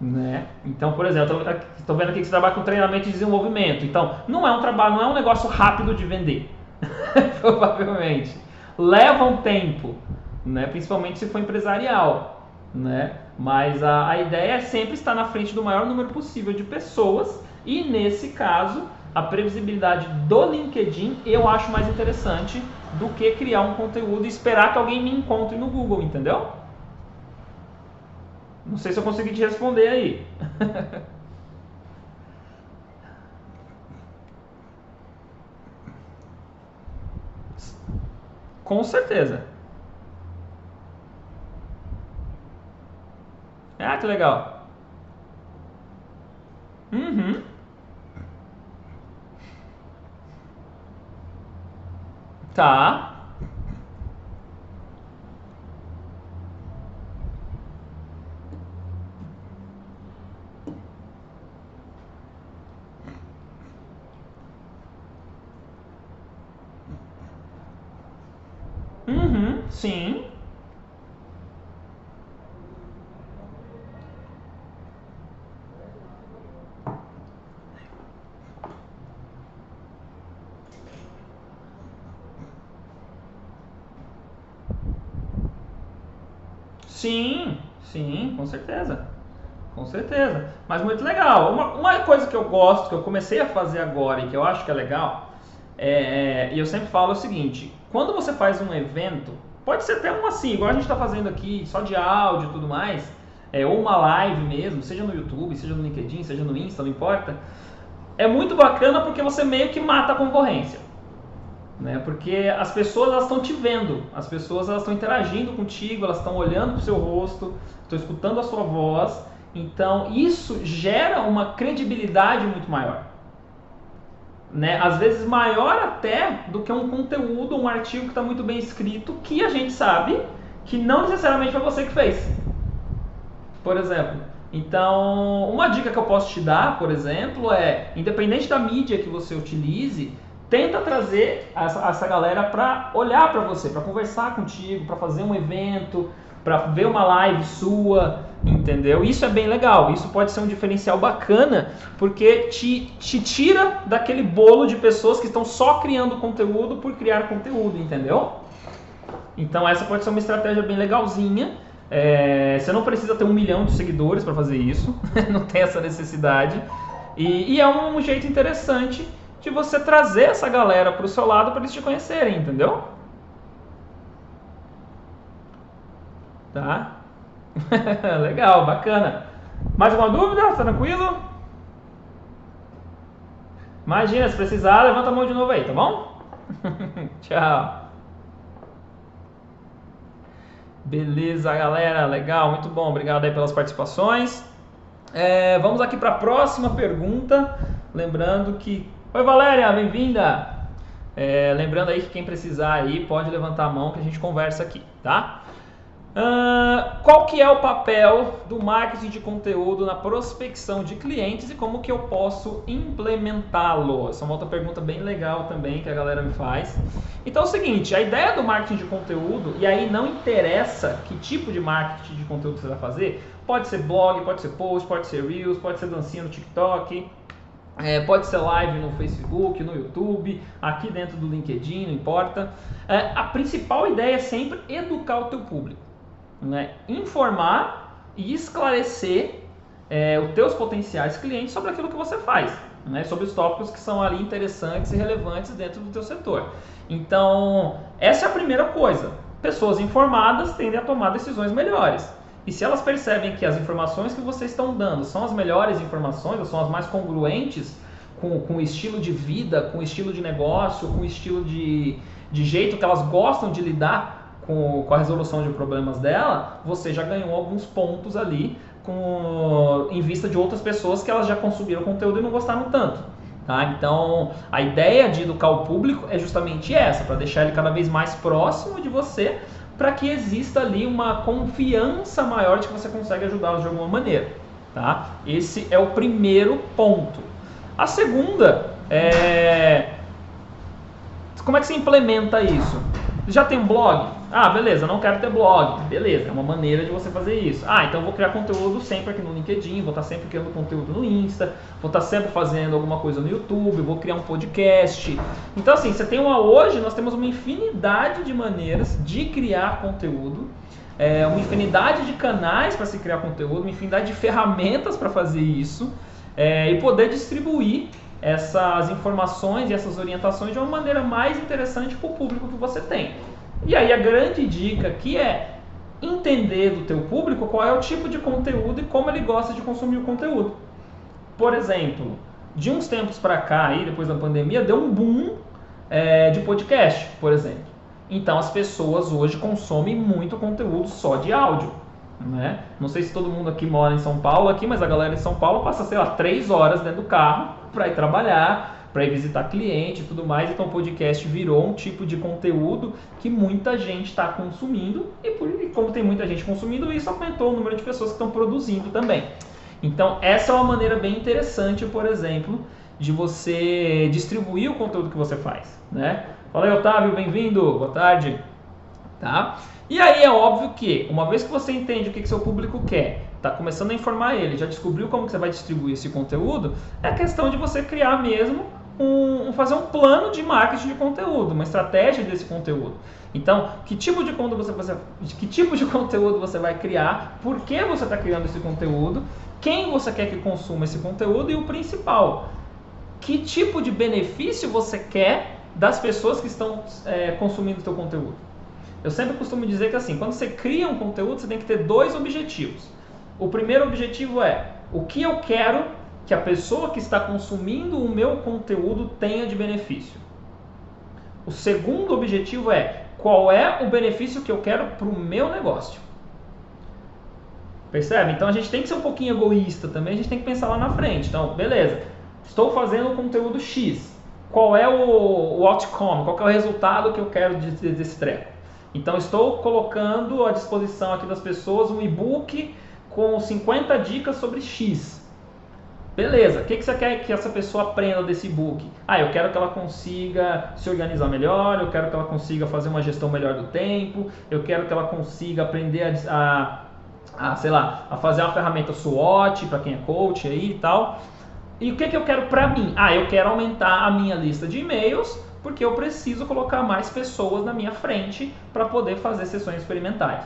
Né? Então, por exemplo, estou vendo aqui que você trabalha com treinamento e desenvolvimento. Então, não é um negócio rápido de vender. Provavelmente. Leva um tempo, né? Principalmente se for empresarial. Né? Mas a ideia é sempre estar na frente do maior número possível de pessoas e, nesse caso, a previsibilidade do LinkedIn eu acho mais interessante do que criar um conteúdo e esperar que alguém me encontre no Google, entendeu? Não sei se eu consegui te responder aí. Com certeza. Ah, que legal. Uhum. Tá. Uhum. Sim. Sim. Sim, com certeza. Com certeza. Mas muito legal. Uma coisa que eu gosto, que eu comecei a fazer agora e que eu acho que é legal, e eu sempre falo o seguinte: quando você faz um evento, pode ser até um assim, igual a gente está fazendo aqui, só de áudio e tudo mais, ou uma live mesmo, seja no YouTube, seja no LinkedIn, seja no Insta, não importa. É muito bacana porque você meio que mata a concorrência. Né? Porque as pessoas elas estão te vendo, as pessoas elas estão interagindo contigo, elas estão olhando para o seu rosto, estão escutando a sua voz, então isso gera uma credibilidade muito maior, né? Às vezes maior até do que um conteúdo, um artigo que está muito bem escrito, que a gente sabe que não necessariamente foi você que fez, por exemplo. Então, uma dica que eu posso te dar, por exemplo, é, independente da mídia que você utilize, tenta trazer essa galera para olhar para você, para conversar contigo, para fazer um evento, para ver uma live sua, entendeu? Isso é bem legal, isso pode ser um diferencial bacana, porque te tira daquele bolo de pessoas que estão só criando conteúdo por criar conteúdo, entendeu? Então essa pode ser uma estratégia bem legalzinha. Você não precisa ter 1 milhão de seguidores para fazer isso, não tem essa necessidade. E é um jeito interessante de você trazer essa galera para o seu lado para eles te conhecerem, entendeu? Tá? Legal, bacana. Mais alguma dúvida? Tá tranquilo? Imagina, se precisar, levanta a mão de novo aí, tá bom? Tchau. Beleza, galera, legal, muito bom, obrigado aí pelas participações. Vamos aqui para a próxima pergunta, lembrando que... Oi, Valéria, bem-vinda! Lembrando aí que quem precisar aí pode levantar a mão que a gente conversa aqui, tá? Qual que é o papel do marketing de conteúdo na prospecção de clientes e como que eu posso implementá-lo? Essa é uma outra pergunta bem legal também que a galera me faz. Então é o seguinte, a ideia do marketing de conteúdo, e aí não interessa que tipo de marketing de conteúdo você vai fazer, pode ser blog, pode ser post, pode ser Reels, pode ser dancinha no TikTok, pode ser live no Facebook, no YouTube, aqui dentro do LinkedIn, não importa. A principal ideia é sempre educar o teu público. Né? Informar e esclarecer os teus potenciais clientes sobre aquilo que você faz, né? Sobre os tópicos que são ali interessantes e relevantes dentro do teu setor. Então, essa é a primeira coisa. Pessoas informadas tendem a tomar decisões melhores. E se elas percebem que as informações que vocês estão dando são as melhores informações, ou são as mais congruentes com o estilo de vida, com o estilo de negócio, com o estilo de jeito que elas gostam de lidar com a resolução de problemas dela, você já ganhou alguns pontos ali em vista de outras pessoas que elas já consumiram o conteúdo e não gostaram tanto. Tá? Então, a ideia de educar o público é justamente essa, para deixar ele cada vez mais próximo de você, para que exista ali uma confiança maior de que você consegue ajudá-los de alguma maneira. Tá? Esse é o primeiro ponto. A segunda é... Como é que se implementa isso? Já tem um blog? Ah, beleza, não quero ter blog. Beleza, é uma maneira de você fazer isso. Então vou criar conteúdo sempre aqui no LinkedIn, vou estar sempre criando conteúdo no Insta, vou estar sempre fazendo alguma coisa no YouTube, vou criar um podcast. Então assim, hoje nós temos uma infinidade de maneiras de criar conteúdo, uma infinidade de canais para se criar conteúdo, uma infinidade de ferramentas para fazer isso, e poder distribuir essas informações e essas orientações de uma maneira mais interessante para o público que você tem. E aí a grande dica aqui é entender do teu público qual é o tipo de conteúdo e como ele gosta de consumir o conteúdo. Por exemplo, de uns tempos para cá, aí, depois da pandemia, deu um boom de podcast, por exemplo. Então as pessoas hoje consomem muito conteúdo só de áudio, né? Não sei se todo mundo aqui mora em São Paulo, mas a galera em São Paulo passa, 3 horas dentro do carro para ir trabalhar, para ir visitar cliente e tudo mais. Então o podcast virou um tipo de conteúdo que muita gente está consumindo e como tem muita gente consumindo, isso aumentou o número de pessoas que estão produzindo também. Então essa é uma maneira bem interessante, por exemplo, de você distribuir o conteúdo que você faz, né? Fala aí, Otávio, bem-vindo, boa tarde. Tá? E aí é óbvio que, uma vez que você entende o que seu público quer, está começando a informar ele, já descobriu como que você vai distribuir esse conteúdo, é questão de você criar mesmo, fazer um plano de marketing de conteúdo, uma estratégia desse conteúdo. Então, que tipo de conteúdo você vai criar, por que você está criando esse conteúdo, quem você quer que consuma esse conteúdo e o principal, que tipo de benefício você quer das pessoas que estão consumindo o seu conteúdo. Eu sempre costumo dizer que assim, quando você cria um conteúdo, você tem que ter 2 objetivos. O primeiro objetivo é o que eu quero que a pessoa que está consumindo o meu conteúdo tenha de benefício. O segundo objetivo é qual é o benefício que eu quero para o meu negócio. Percebe? Então a gente tem que ser um pouquinho egoísta também, a gente tem que pensar lá na frente. Então, beleza, estou fazendo um conteúdo X. Qual é o outcome, qual é o resultado que eu quero desse treco? Então estou colocando à disposição aqui das pessoas um e-book com 50 dicas sobre X. Beleza, o que você quer que essa pessoa aprenda desse e-book? Eu quero que ela consiga se organizar melhor, eu quero que ela consiga fazer uma gestão melhor do tempo, eu quero que ela consiga aprender a fazer uma ferramenta SWOT para quem é coach aí e tal. E o que eu quero para mim? Eu quero aumentar a minha lista de e-mails porque eu preciso colocar mais pessoas na minha frente para poder fazer sessões experimentais.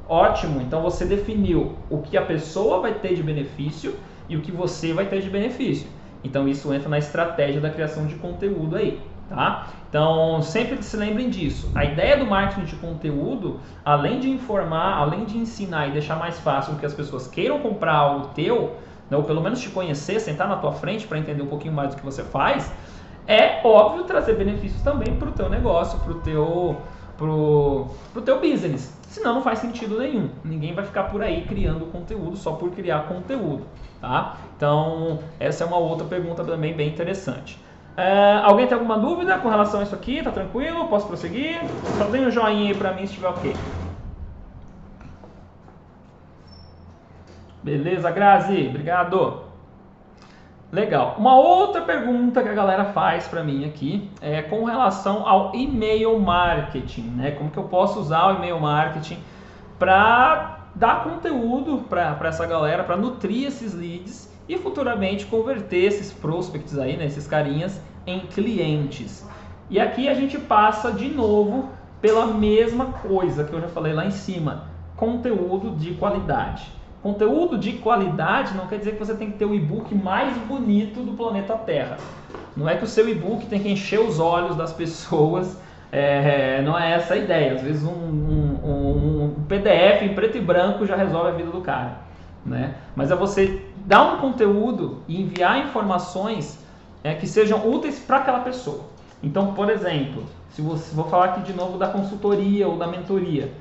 Ótimo, então você definiu o que a pessoa vai ter de benefício e o que você vai ter de benefício. Então isso entra na estratégia da criação de conteúdo aí, tá? Então sempre se lembrem disso. A ideia do marketing de conteúdo, além de informar, além de ensinar e deixar mais fácil que as pessoas queiram comprar algo teu, ou pelo menos te conhecer, sentar na tua frente para entender um pouquinho mais do que você faz, é óbvio trazer benefícios também para o teu negócio, para o teu business. Senão não faz sentido nenhum. Ninguém vai ficar por aí criando conteúdo só por criar conteúdo, tá? Então essa é uma outra pergunta também bem interessante. Alguém tem alguma dúvida com relação a isso aqui? Tá tranquilo? Posso prosseguir? Só dê um joinha aí para mim se estiver ok. Beleza, Grazi? Obrigado. Legal. Uma outra pergunta que a galera faz para mim aqui é com relação ao e-mail marketing, né? Como que eu posso usar o e-mail marketing para dar conteúdo para essa galera, para nutrir esses leads e futuramente converter esses prospects aí, né? Esses carinhas em clientes. E aqui a gente passa de novo pela mesma coisa que eu já falei lá em cima, conteúdo de qualidade. Conteúdo de qualidade não quer dizer que você tem que ter o e-book mais bonito do planeta Terra. Não é que o seu e-book tem que encher os olhos das pessoas, não é essa a ideia. Às vezes um PDF em preto e branco já resolve a vida do cara, né? Mas é você dar um conteúdo e enviar informações que sejam úteis para aquela pessoa. Então, por exemplo, vou falar aqui de novo da consultoria ou da mentoria.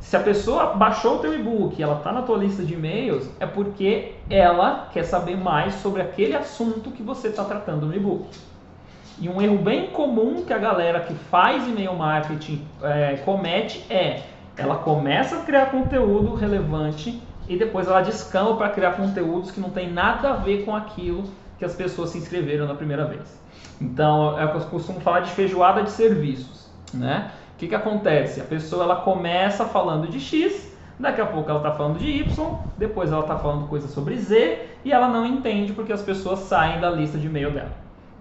Se a pessoa baixou o teu e-book e ela está na tua lista de e-mails, é porque ela quer saber mais sobre aquele assunto que você está tratando no e-book. E um erro bem comum que a galera que faz e-mail marketing comete ela começa a criar conteúdo relevante e depois ela descamba para criar conteúdos que não tem nada a ver com aquilo que as pessoas se inscreveram na primeira vez. Então, eu costumo falar de feijoada de serviços, né? O que acontece? A pessoa ela começa falando de X, daqui a pouco ela está falando de Y, depois ela está falando coisa sobre Z e ela não entende porque as pessoas saem da lista de e-mail dela.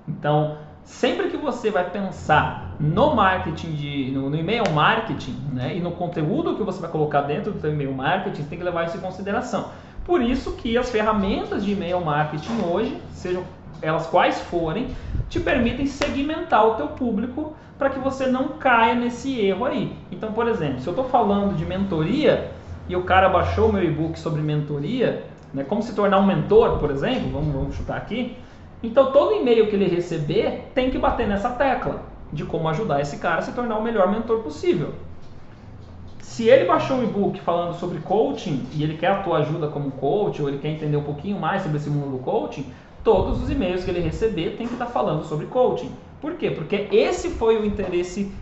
Então, sempre que você vai pensar no marketing, no e-mail marketing, né, e no conteúdo que você vai colocar dentro do seu e-mail marketing, você tem que levar isso em consideração. Por isso que as ferramentas de e-mail marketing hoje, sejam elas quais forem, te permitem segmentar o teu público para que você não caia nesse erro aí. Então, por exemplo, se eu estou falando de mentoria e o cara baixou o meu e-book sobre mentoria, né, como se tornar um mentor, por exemplo, vamos chutar aqui, então todo e-mail que ele receber tem que bater nessa tecla de como ajudar esse cara a se tornar o melhor mentor possível. Se ele baixou um e-book falando sobre coaching e ele quer a tua ajuda como coach, ou ele quer entender um pouquinho mais sobre esse mundo do coaching, todos os e-mails que ele receber tem que estar falando sobre coaching. Por quê? Porque esse foi o interesse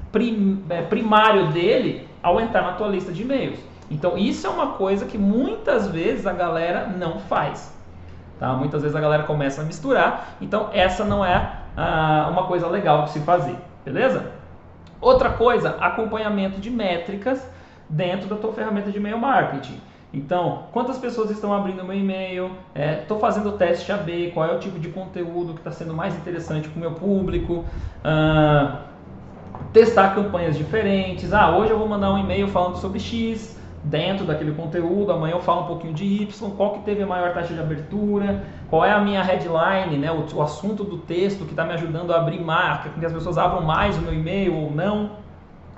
primário dele ao entrar na tua lista de e-mails. Então isso é uma coisa que muitas vezes a galera não faz. Tá? Muitas vezes a galera começa a misturar, então essa não é uma coisa legal de se fazer, beleza? Outra coisa, acompanhamento de métricas dentro da tua ferramenta de e-mail marketing. Então, quantas pessoas estão abrindo meu e-mail, estou fazendo o teste AB, qual é o tipo de conteúdo que está sendo mais interessante para o meu público, testar campanhas diferentes, hoje eu vou mandar um e-mail falando sobre X, dentro daquele conteúdo, amanhã eu falo um pouquinho de Y, qual que teve a maior taxa de abertura, qual é a minha headline, né, o assunto do texto que está me ajudando a abrir mais, que as pessoas abram mais o meu e-mail ou não.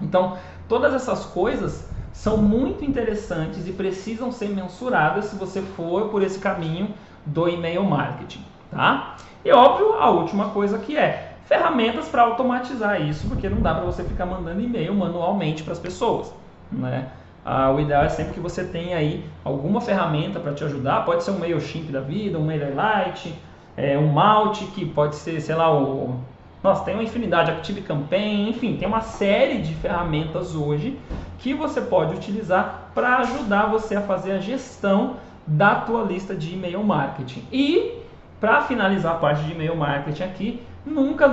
Então, todas essas coisas são muito interessantes e precisam ser mensuradas se você for por esse caminho do e-mail marketing, tá? E óbvio, a última coisa que é ferramentas para automatizar isso, porque não dá para você ficar mandando e-mail manualmente para as pessoas, né? O ideal é sempre que você tenha aí alguma ferramenta para te ajudar, pode ser um MailChimp da vida, um MailerLite, um Mautic, pode ser, sei lá, nossa, tem uma infinidade, ActiveCampaign, enfim, tem uma série de ferramentas hoje que você pode utilizar para ajudar você a fazer a gestão da tua lista de e-mail marketing. E, para finalizar a parte de e-mail marketing aqui, nunca,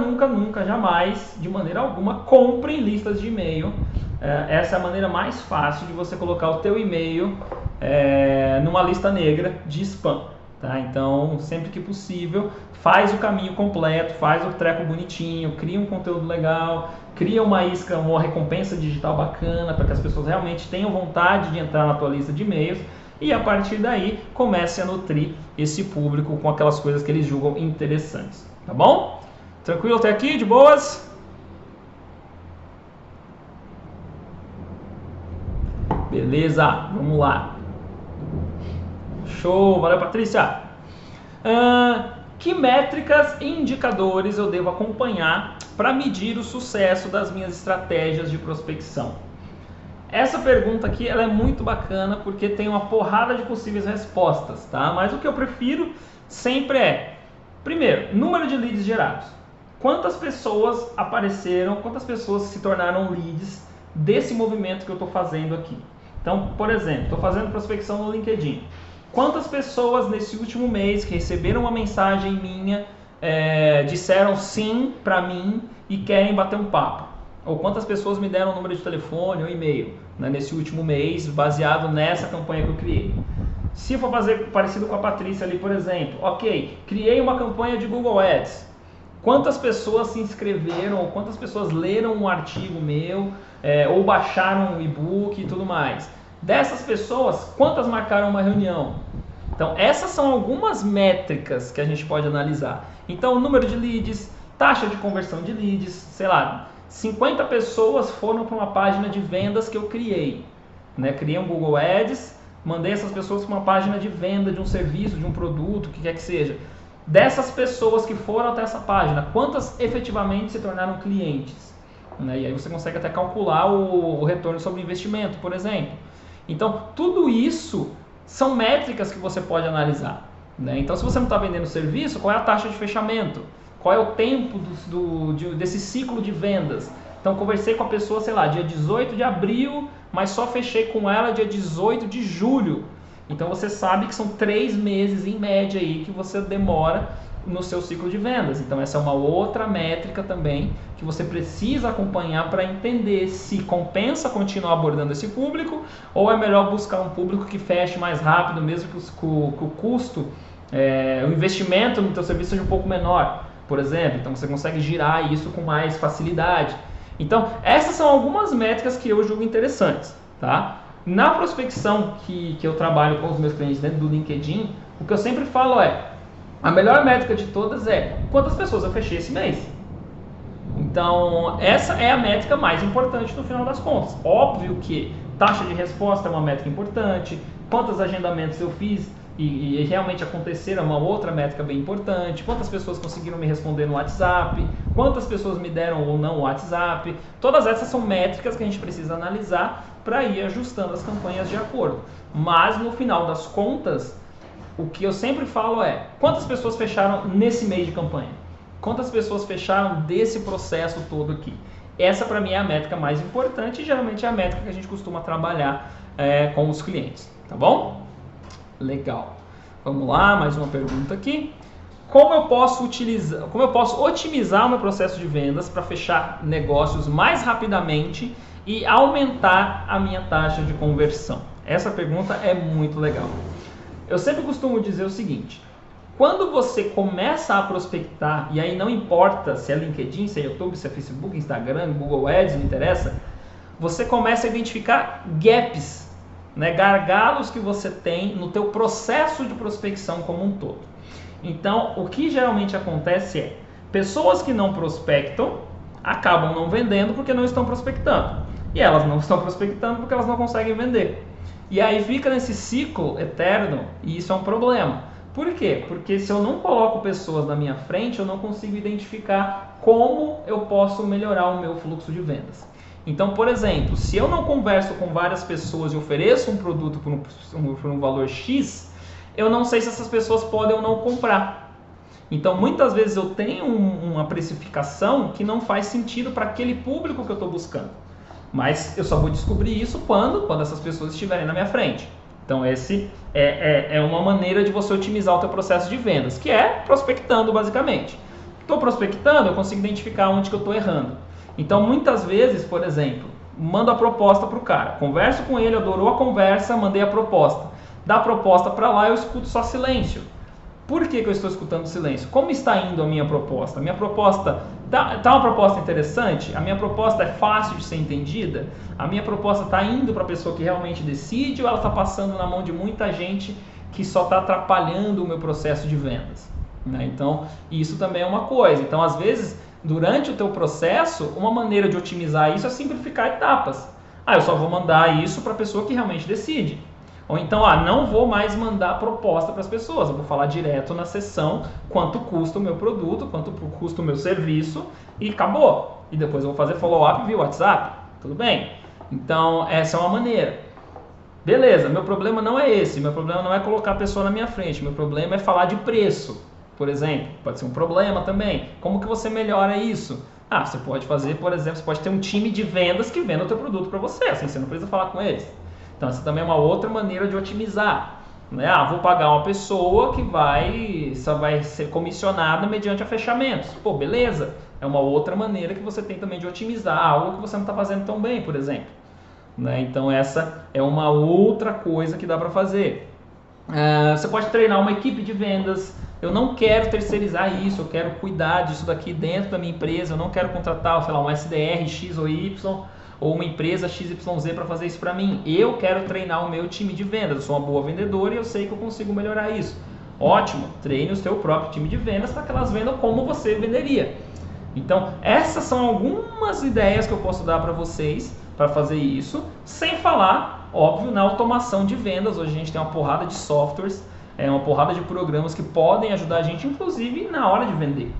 jamais, de maneira alguma, comprem listas de e-mail. Essa é a maneira mais fácil de você colocar o teu e-mail numa lista negra de spam. Tá? Então, sempre que possível, faz o caminho completo, faz o treco bonitinho, cria um conteúdo legal, cria uma isca, uma recompensa digital bacana para que as pessoas realmente tenham vontade de entrar na tua lista de e-mails e a partir daí comece a nutrir esse público com aquelas coisas que eles julgam interessantes. Tá bom? Tranquilo até aqui? De boas? Beleza, vamos lá. Show, valeu Patrícia. Que métricas e indicadores eu devo acompanhar para medir o sucesso das minhas estratégias de prospecção? Essa pergunta aqui ela é muito bacana porque tem uma porrada de possíveis respostas, tá? Mas o que eu prefiro sempre primeiro, número de leads gerados. Quantas pessoas apareceram, quantas pessoas se tornaram leads desse movimento que eu estou fazendo aqui? Então, por exemplo, estou fazendo prospecção no LinkedIn. Quantas pessoas nesse último mês que receberam uma mensagem minha disseram sim para mim e querem bater um papo? Ou quantas pessoas me deram um número de telefone ou e-mail, né, nesse último mês, baseado nessa campanha que eu criei? Se for fazer parecido com a Patrícia ali, por exemplo, ok, criei uma campanha de Google Ads. Quantas pessoas se inscreveram, ou quantas pessoas leram um artigo meu, ou baixaram um e-book e tudo mais? Dessas pessoas, quantas marcaram uma reunião? Então, essas são algumas métricas que a gente pode analisar. Então, número de leads, taxa de conversão de leads, sei lá, 50 pessoas foram para uma página de vendas que eu criei. Né? Criei um Google Ads, mandei essas pessoas para uma página de venda de um serviço, de um produto, o que quer que seja. Dessas pessoas que foram até essa página, quantas efetivamente se tornaram clientes? Né? E aí você consegue até calcular o retorno sobre investimento, por exemplo. Então, tudo isso são métricas que você pode analisar. Né? Então, se você não está vendendo serviço, qual é a taxa de fechamento? Qual é o tempo desse ciclo de vendas? Então, conversei com a pessoa, sei lá, dia 18 de abril, mas só fechei com ela dia 18 de julho. Então, você sabe que são 3 meses em média aí que você demora no seu ciclo de vendas. Então, essa é uma outra métrica também que você precisa acompanhar para entender se compensa continuar abordando esse público ou é melhor buscar um público que feche mais rápido, mesmo que o custo, o investimento no teu serviço seja um pouco menor, por exemplo. Então, você consegue girar isso com mais facilidade. Então, essas são algumas métricas que eu julgo interessantes, tá? Na prospecção que eu trabalho com os meus clientes dentro do LinkedIn, o que eu sempre falo A melhor métrica de todas é quantas pessoas eu fechei esse mês. Então, essa é a métrica mais importante no final das contas. Óbvio que taxa de resposta é uma métrica importante, quantos agendamentos eu fiz e realmente aconteceram é uma outra métrica bem importante, quantas pessoas conseguiram me responder no WhatsApp, quantas pessoas me deram ou não o WhatsApp. Todas essas são métricas que a gente precisa analisar para ir ajustando as campanhas de acordo. Mas, no final das contas, o que eu sempre falo é, quantas pessoas fecharam nesse mês de campanha? Quantas pessoas fecharam desse processo todo aqui? Essa para mim é a métrica mais importante e geralmente é a métrica que a gente costuma trabalhar com os clientes, tá bom? Legal. Vamos lá, mais uma pergunta aqui. Como eu posso otimizar o meu processo de vendas para fechar negócios mais rapidamente e aumentar a minha taxa de conversão? Essa pergunta é muito legal. Eu sempre costumo dizer o seguinte: quando você começa a prospectar, e aí não importa se é LinkedIn, se é YouTube, se é Facebook, Instagram, Google Ads, não interessa, você começa a identificar gaps, né, gargalos que você tem no teu processo de prospecção como um todo. Então, o que geralmente acontece é, pessoas que não prospectam acabam não vendendo porque não estão prospectando. E elas não estão prospectando porque elas não conseguem vender. E aí fica nesse ciclo eterno e isso é um problema. Por quê? Porque se eu não coloco pessoas na minha frente, eu não consigo identificar como eu posso melhorar o meu fluxo de vendas. Então, por exemplo, se eu não converso com várias pessoas e ofereço um produto por um valor X, eu não sei se essas pessoas podem ou não comprar. Então, muitas vezes eu tenho uma precificação que não faz sentido para aquele público que eu estou buscando. Mas eu só vou descobrir isso quando essas pessoas estiverem na minha frente. Então, esse é uma maneira de você otimizar o teu processo de vendas, que é prospectando, basicamente. Estou prospectando, eu consigo identificar onde que eu estou errando. Então, muitas vezes, por exemplo, mando a proposta para o cara, converso com ele, adorou a conversa, mandei a proposta. Da proposta para lá, eu escuto só silêncio. Por que eu estou escutando silêncio? Como está indo a minha proposta? A minha proposta tá uma proposta interessante? A minha proposta é fácil de ser entendida? A minha proposta está indo para a pessoa que realmente decide ou ela está passando na mão de muita gente que só está atrapalhando o meu processo de vendas? Né? Então, isso também é uma coisa. Então, às vezes, durante o teu processo, uma maneira de otimizar isso é simplificar etapas. Eu só vou mandar isso para a pessoa que realmente decide. Ou então, não vou mais mandar proposta para as pessoas, eu vou falar direto na sessão quanto custa o meu produto, quanto custa o meu serviço e acabou. E depois eu vou fazer follow-up via WhatsApp, tudo bem? Então, essa é uma maneira. Beleza, meu problema não é esse, meu problema não é colocar a pessoa na minha frente, meu problema é falar de preço, por exemplo, pode ser um problema também. Como que você melhora isso? Você pode fazer, por exemplo, você pode ter um time de vendas que venda o teu produto para você, assim você não precisa falar com eles. Então, essa também é uma outra maneira de otimizar. Né? Vou pagar uma pessoa que só vai ser comissionada mediante a fechamentos. Pô, beleza. É uma outra maneira que você tem também de otimizar algo que você não está fazendo tão bem, por exemplo. Né? Então, essa é uma outra coisa que dá para fazer. Você pode treinar uma equipe de vendas. Eu não quero terceirizar isso, eu quero cuidar disso daqui dentro da minha empresa. Eu não quero contratar, sei lá, um SDR X ou Y ou uma empresa XYZ para fazer isso para mim. Eu quero treinar o meu time de vendas. Eu sou uma boa vendedora e eu sei que eu consigo melhorar isso. Ótimo, treine o seu próprio time de vendas para que elas vendam como você venderia. Então, essas são algumas ideias que eu posso dar para vocês para fazer isso, sem falar, óbvio, na automação de vendas. Hoje a gente tem uma porrada de softwares, uma porrada de programas que podem ajudar a gente, inclusive, na hora de vender.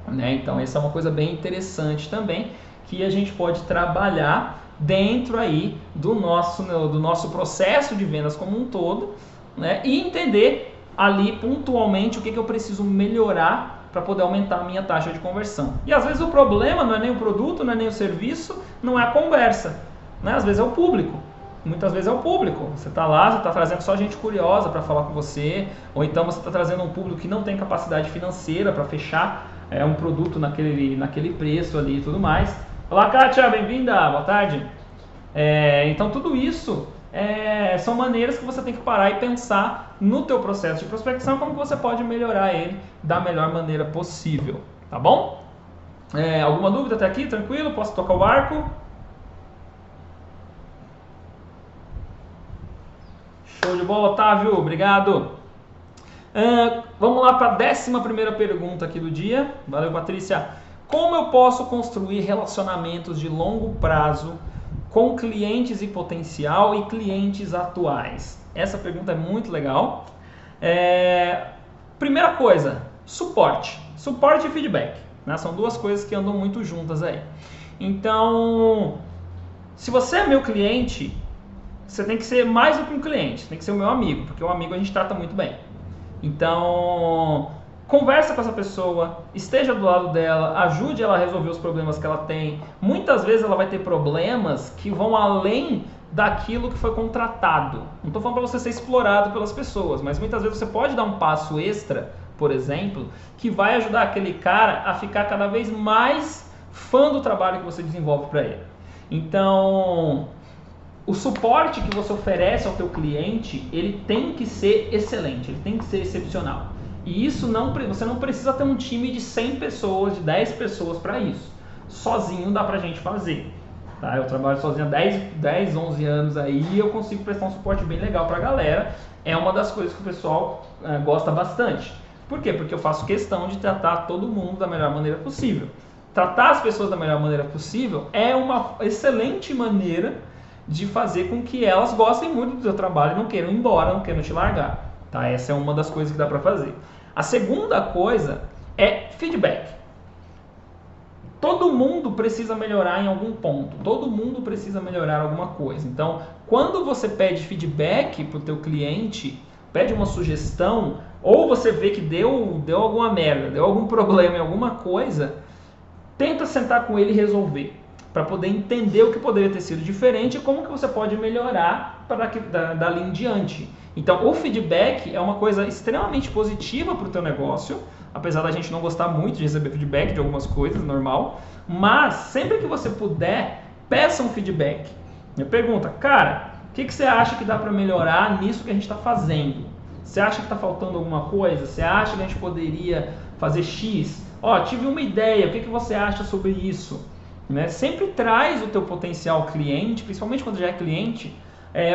Né? Então, essa é uma coisa bem interessante também, que a gente pode trabalhar dentro aí do nosso processo de vendas como um todo, né? E entender ali pontualmente o que eu preciso melhorar para poder aumentar a minha taxa de conversão. E às vezes o problema não é nem o produto, não é nem o serviço, não é a conversa, né? Às vezes é o público. Muitas vezes é o público. Você está lá, você está trazendo só gente curiosa para falar com você, ou então você está trazendo um público que não tem capacidade financeira para fechar um produto naquele preço ali e tudo mais. Olá, Kátia, bem-vinda, boa tarde. Então, tudo isso são maneiras que você tem que parar e pensar no teu processo de prospecção, como que você pode melhorar ele da melhor maneira possível, tá bom? Alguma dúvida até aqui? Tranquilo? Posso tocar o barco? Show de bola, Otávio, obrigado. Vamos lá para a 11ª pergunta aqui do dia. Valeu, Patrícia. Como eu posso construir relacionamentos de longo prazo com clientes em potencial e clientes atuais? Essa pergunta é muito legal. Primeira coisa, suporte. Suporte e feedback, né? São duas coisas que andam muito juntas aí. Então, se você é meu cliente, você tem que ser mais do que um cliente, tem que ser o meu amigo, porque o amigo a gente trata muito bem. Então, conversa com essa pessoa, esteja do lado dela, ajude ela a resolver os problemas que ela tem. Muitas vezes ela vai ter problemas que vão além daquilo que foi contratado. Não estou falando para você ser explorado pelas pessoas, mas muitas vezes você pode dar um passo extra, por exemplo, que vai ajudar aquele cara a ficar cada vez mais fã do trabalho que você desenvolve para ele. Então, o suporte que você oferece ao teu cliente, ele tem que ser excelente, ele tem que ser excepcional. E isso você não precisa ter um time de 100 pessoas, de 10 pessoas para isso. Sozinho dá pra gente fazer. Tá? Eu trabalho sozinho há 10, 11 anos aí e eu consigo prestar um suporte bem legal pra galera. É uma das coisas que o pessoal gosta bastante. Por quê? Porque eu faço questão de tratar todo mundo da melhor maneira possível. Tratar as pessoas da melhor maneira possível é uma excelente maneira de fazer com que elas gostem muito do seu trabalho e não queiram ir embora, não queiram te largar. Tá? Essa é uma das coisas que dá para fazer. A segunda coisa é feedback. Todo mundo precisa melhorar em algum ponto. Todo mundo precisa melhorar alguma coisa. Então, quando você pede feedback para o teu cliente, pede uma sugestão, ou você vê que deu alguma merda, deu algum problema em alguma coisa, tenta sentar com ele e resolver, para poder entender o que poderia ter sido diferente e como que você pode melhorar dali em diante. Então, o feedback é uma coisa extremamente positiva para o teu negócio, apesar da gente não gostar muito de receber feedback de algumas coisas, normal, mas sempre que você puder, peça um feedback. Me pergunta, cara, o que você acha que dá para melhorar nisso que a gente está fazendo? Você acha que está faltando alguma coisa? Você acha que a gente poderia fazer X? Tive uma ideia, o que você acha sobre isso? Né? Sempre traz o teu potencial cliente, principalmente quando já é cliente,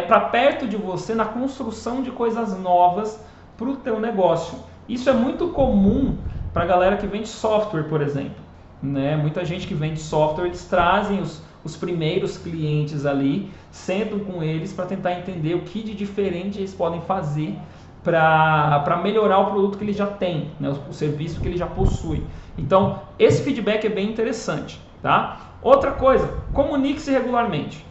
para perto de você na construção de coisas novas para o teu negócio. Isso é muito comum para a galera que vende software, por exemplo. Né? Muita gente que vende software, eles trazem os primeiros clientes ali, sentam com eles para tentar entender o que de diferente eles podem fazer para melhorar o produto que ele já tem, né? O serviço que ele já possui. Então, esse feedback é bem interessante. Tá? Outra coisa, comunique-se regularmente.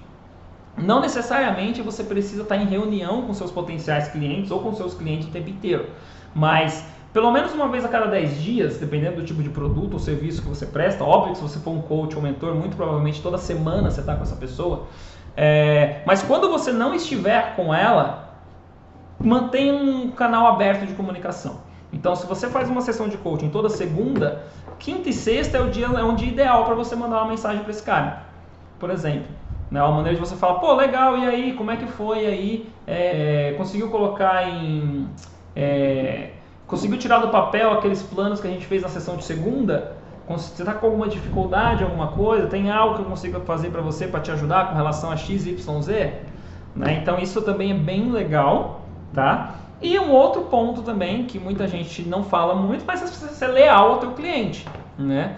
Não necessariamente você precisa estar em reunião com seus potenciais clientes ou com seus clientes o tempo inteiro, mas pelo menos uma vez a cada 10 dias, dependendo do tipo de produto ou serviço que você presta. Óbvio que se você for um coach ou mentor, muito provavelmente toda semana você está com essa pessoa, mas quando você não estiver com ela, mantenha um canal aberto de comunicação. Então, se você faz uma sessão de coaching toda segunda, quinta e sexta é um dia ideal para você mandar uma mensagem para esse cara, por exemplo. Né? Uma maneira de você falar, pô, legal, e aí, como é que foi aí? Conseguiu colocar conseguiu tirar do papel aqueles planos que a gente fez na sessão de segunda? Você está com alguma dificuldade, alguma coisa? Tem algo que eu consiga fazer para você, para te ajudar com relação a X, Y, Z? Né? Então, isso também é bem legal, tá? E um outro ponto também, que muita gente não fala muito, mas você precisa ser leal ao teu cliente, né?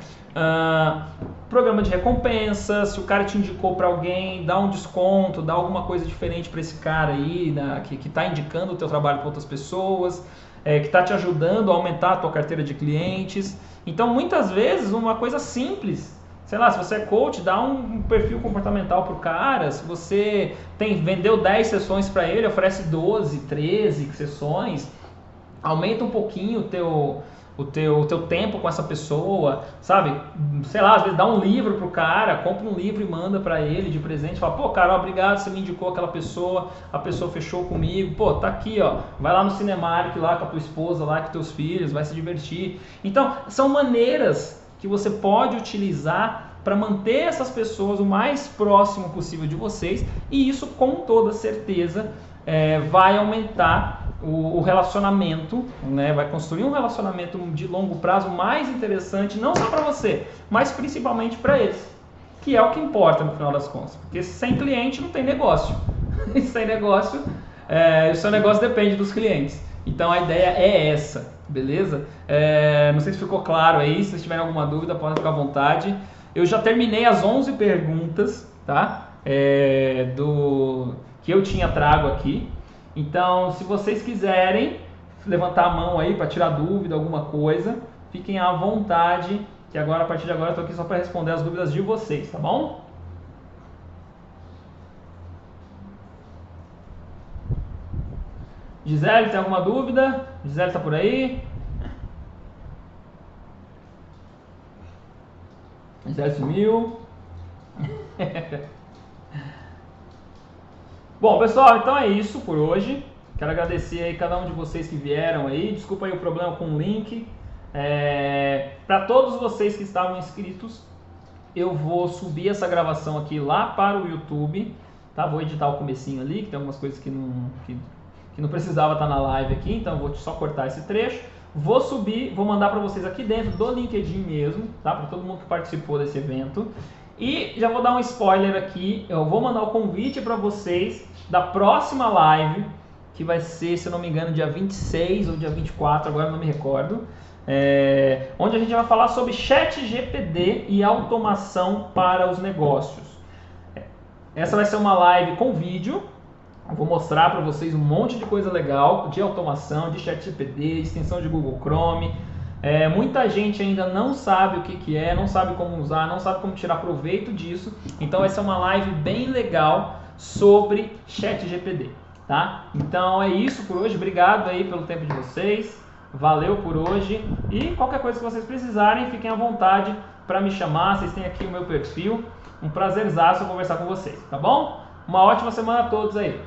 Programa de recompensa, se o cara te indicou para alguém, dá um desconto, dá alguma coisa diferente para esse cara aí, né, que está indicando o teu trabalho para outras pessoas, que está te ajudando a aumentar a tua carteira de clientes. Então, muitas vezes, uma coisa simples, sei lá, se você é coach, dá um perfil comportamental pro cara. Se você vendeu 10 sessões para ele, oferece 12, 13 sessões, aumenta um pouquinho o teu tempo com essa pessoa, sabe? Sei lá, às vezes dá um livro pro cara, compra um livro e manda para ele de presente, fala, pô, cara, obrigado, você me indicou aquela pessoa, a pessoa fechou comigo, pô, tá aqui, ó, vai lá no Cinemark lá com a tua esposa, lá com teus filhos, vai se divertir. Então, são maneiras que você pode utilizar para manter essas pessoas o mais próximo possível de vocês, e isso com toda certeza vai aumentar o relacionamento, né? Vai construir um relacionamento de longo prazo mais interessante, não só para você, mas principalmente para eles, que é o que importa no final das contas, porque sem cliente não tem negócio, e sem negócio, o seu negócio depende dos clientes. Então a ideia é essa, beleza? Não sei se ficou claro aí, se vocês tiverem alguma dúvida, podem ficar à vontade. Eu já terminei as 11 perguntas, tá? Que eu tinha trago aqui. Então, se vocês quiserem levantar a mão aí para tirar dúvida, alguma coisa, fiquem à vontade, que agora, a partir de agora, eu tô aqui só para responder as dúvidas de vocês, tá bom? Gisele, tem alguma dúvida? Gisele tá por aí? Gisele sumiu. Bom, pessoal, então é isso por hoje. Quero agradecer aí cada um de vocês que vieram aí. Desculpa aí o problema com o link. Para todos vocês que estavam inscritos, eu vou subir essa gravação aqui lá para o YouTube. Tá? Vou editar o comecinho ali, que tem algumas coisas que não precisava estar na live aqui, então eu vou só cortar esse trecho. Vou subir, vou mandar para vocês aqui dentro do LinkedIn mesmo, tá? Para todo mundo que participou desse evento. E já vou dar um spoiler aqui, eu vou mandar o convite para vocês da próxima live, que vai ser, se eu não me engano, dia 26 ou dia 24, agora não me recordo, onde a gente vai falar sobre ChatGPT e automação para os negócios. Essa vai ser uma live com vídeo. Eu vou mostrar para vocês um monte de coisa legal de automação, de ChatGPT, extensão de Google Chrome. Muita gente ainda não sabe o que é, não sabe como usar, não sabe como tirar proveito disso. Então vai ser uma live bem legal sobre ChatGPT, tá? Então é isso por hoje. Obrigado aí pelo tempo de vocês. Valeu por hoje. E qualquer coisa que vocês precisarem, fiquem à vontade para me chamar. Vocês têm aqui o meu perfil. Um prazerzaço conversar com vocês, tá bom? Uma ótima semana a todos aí.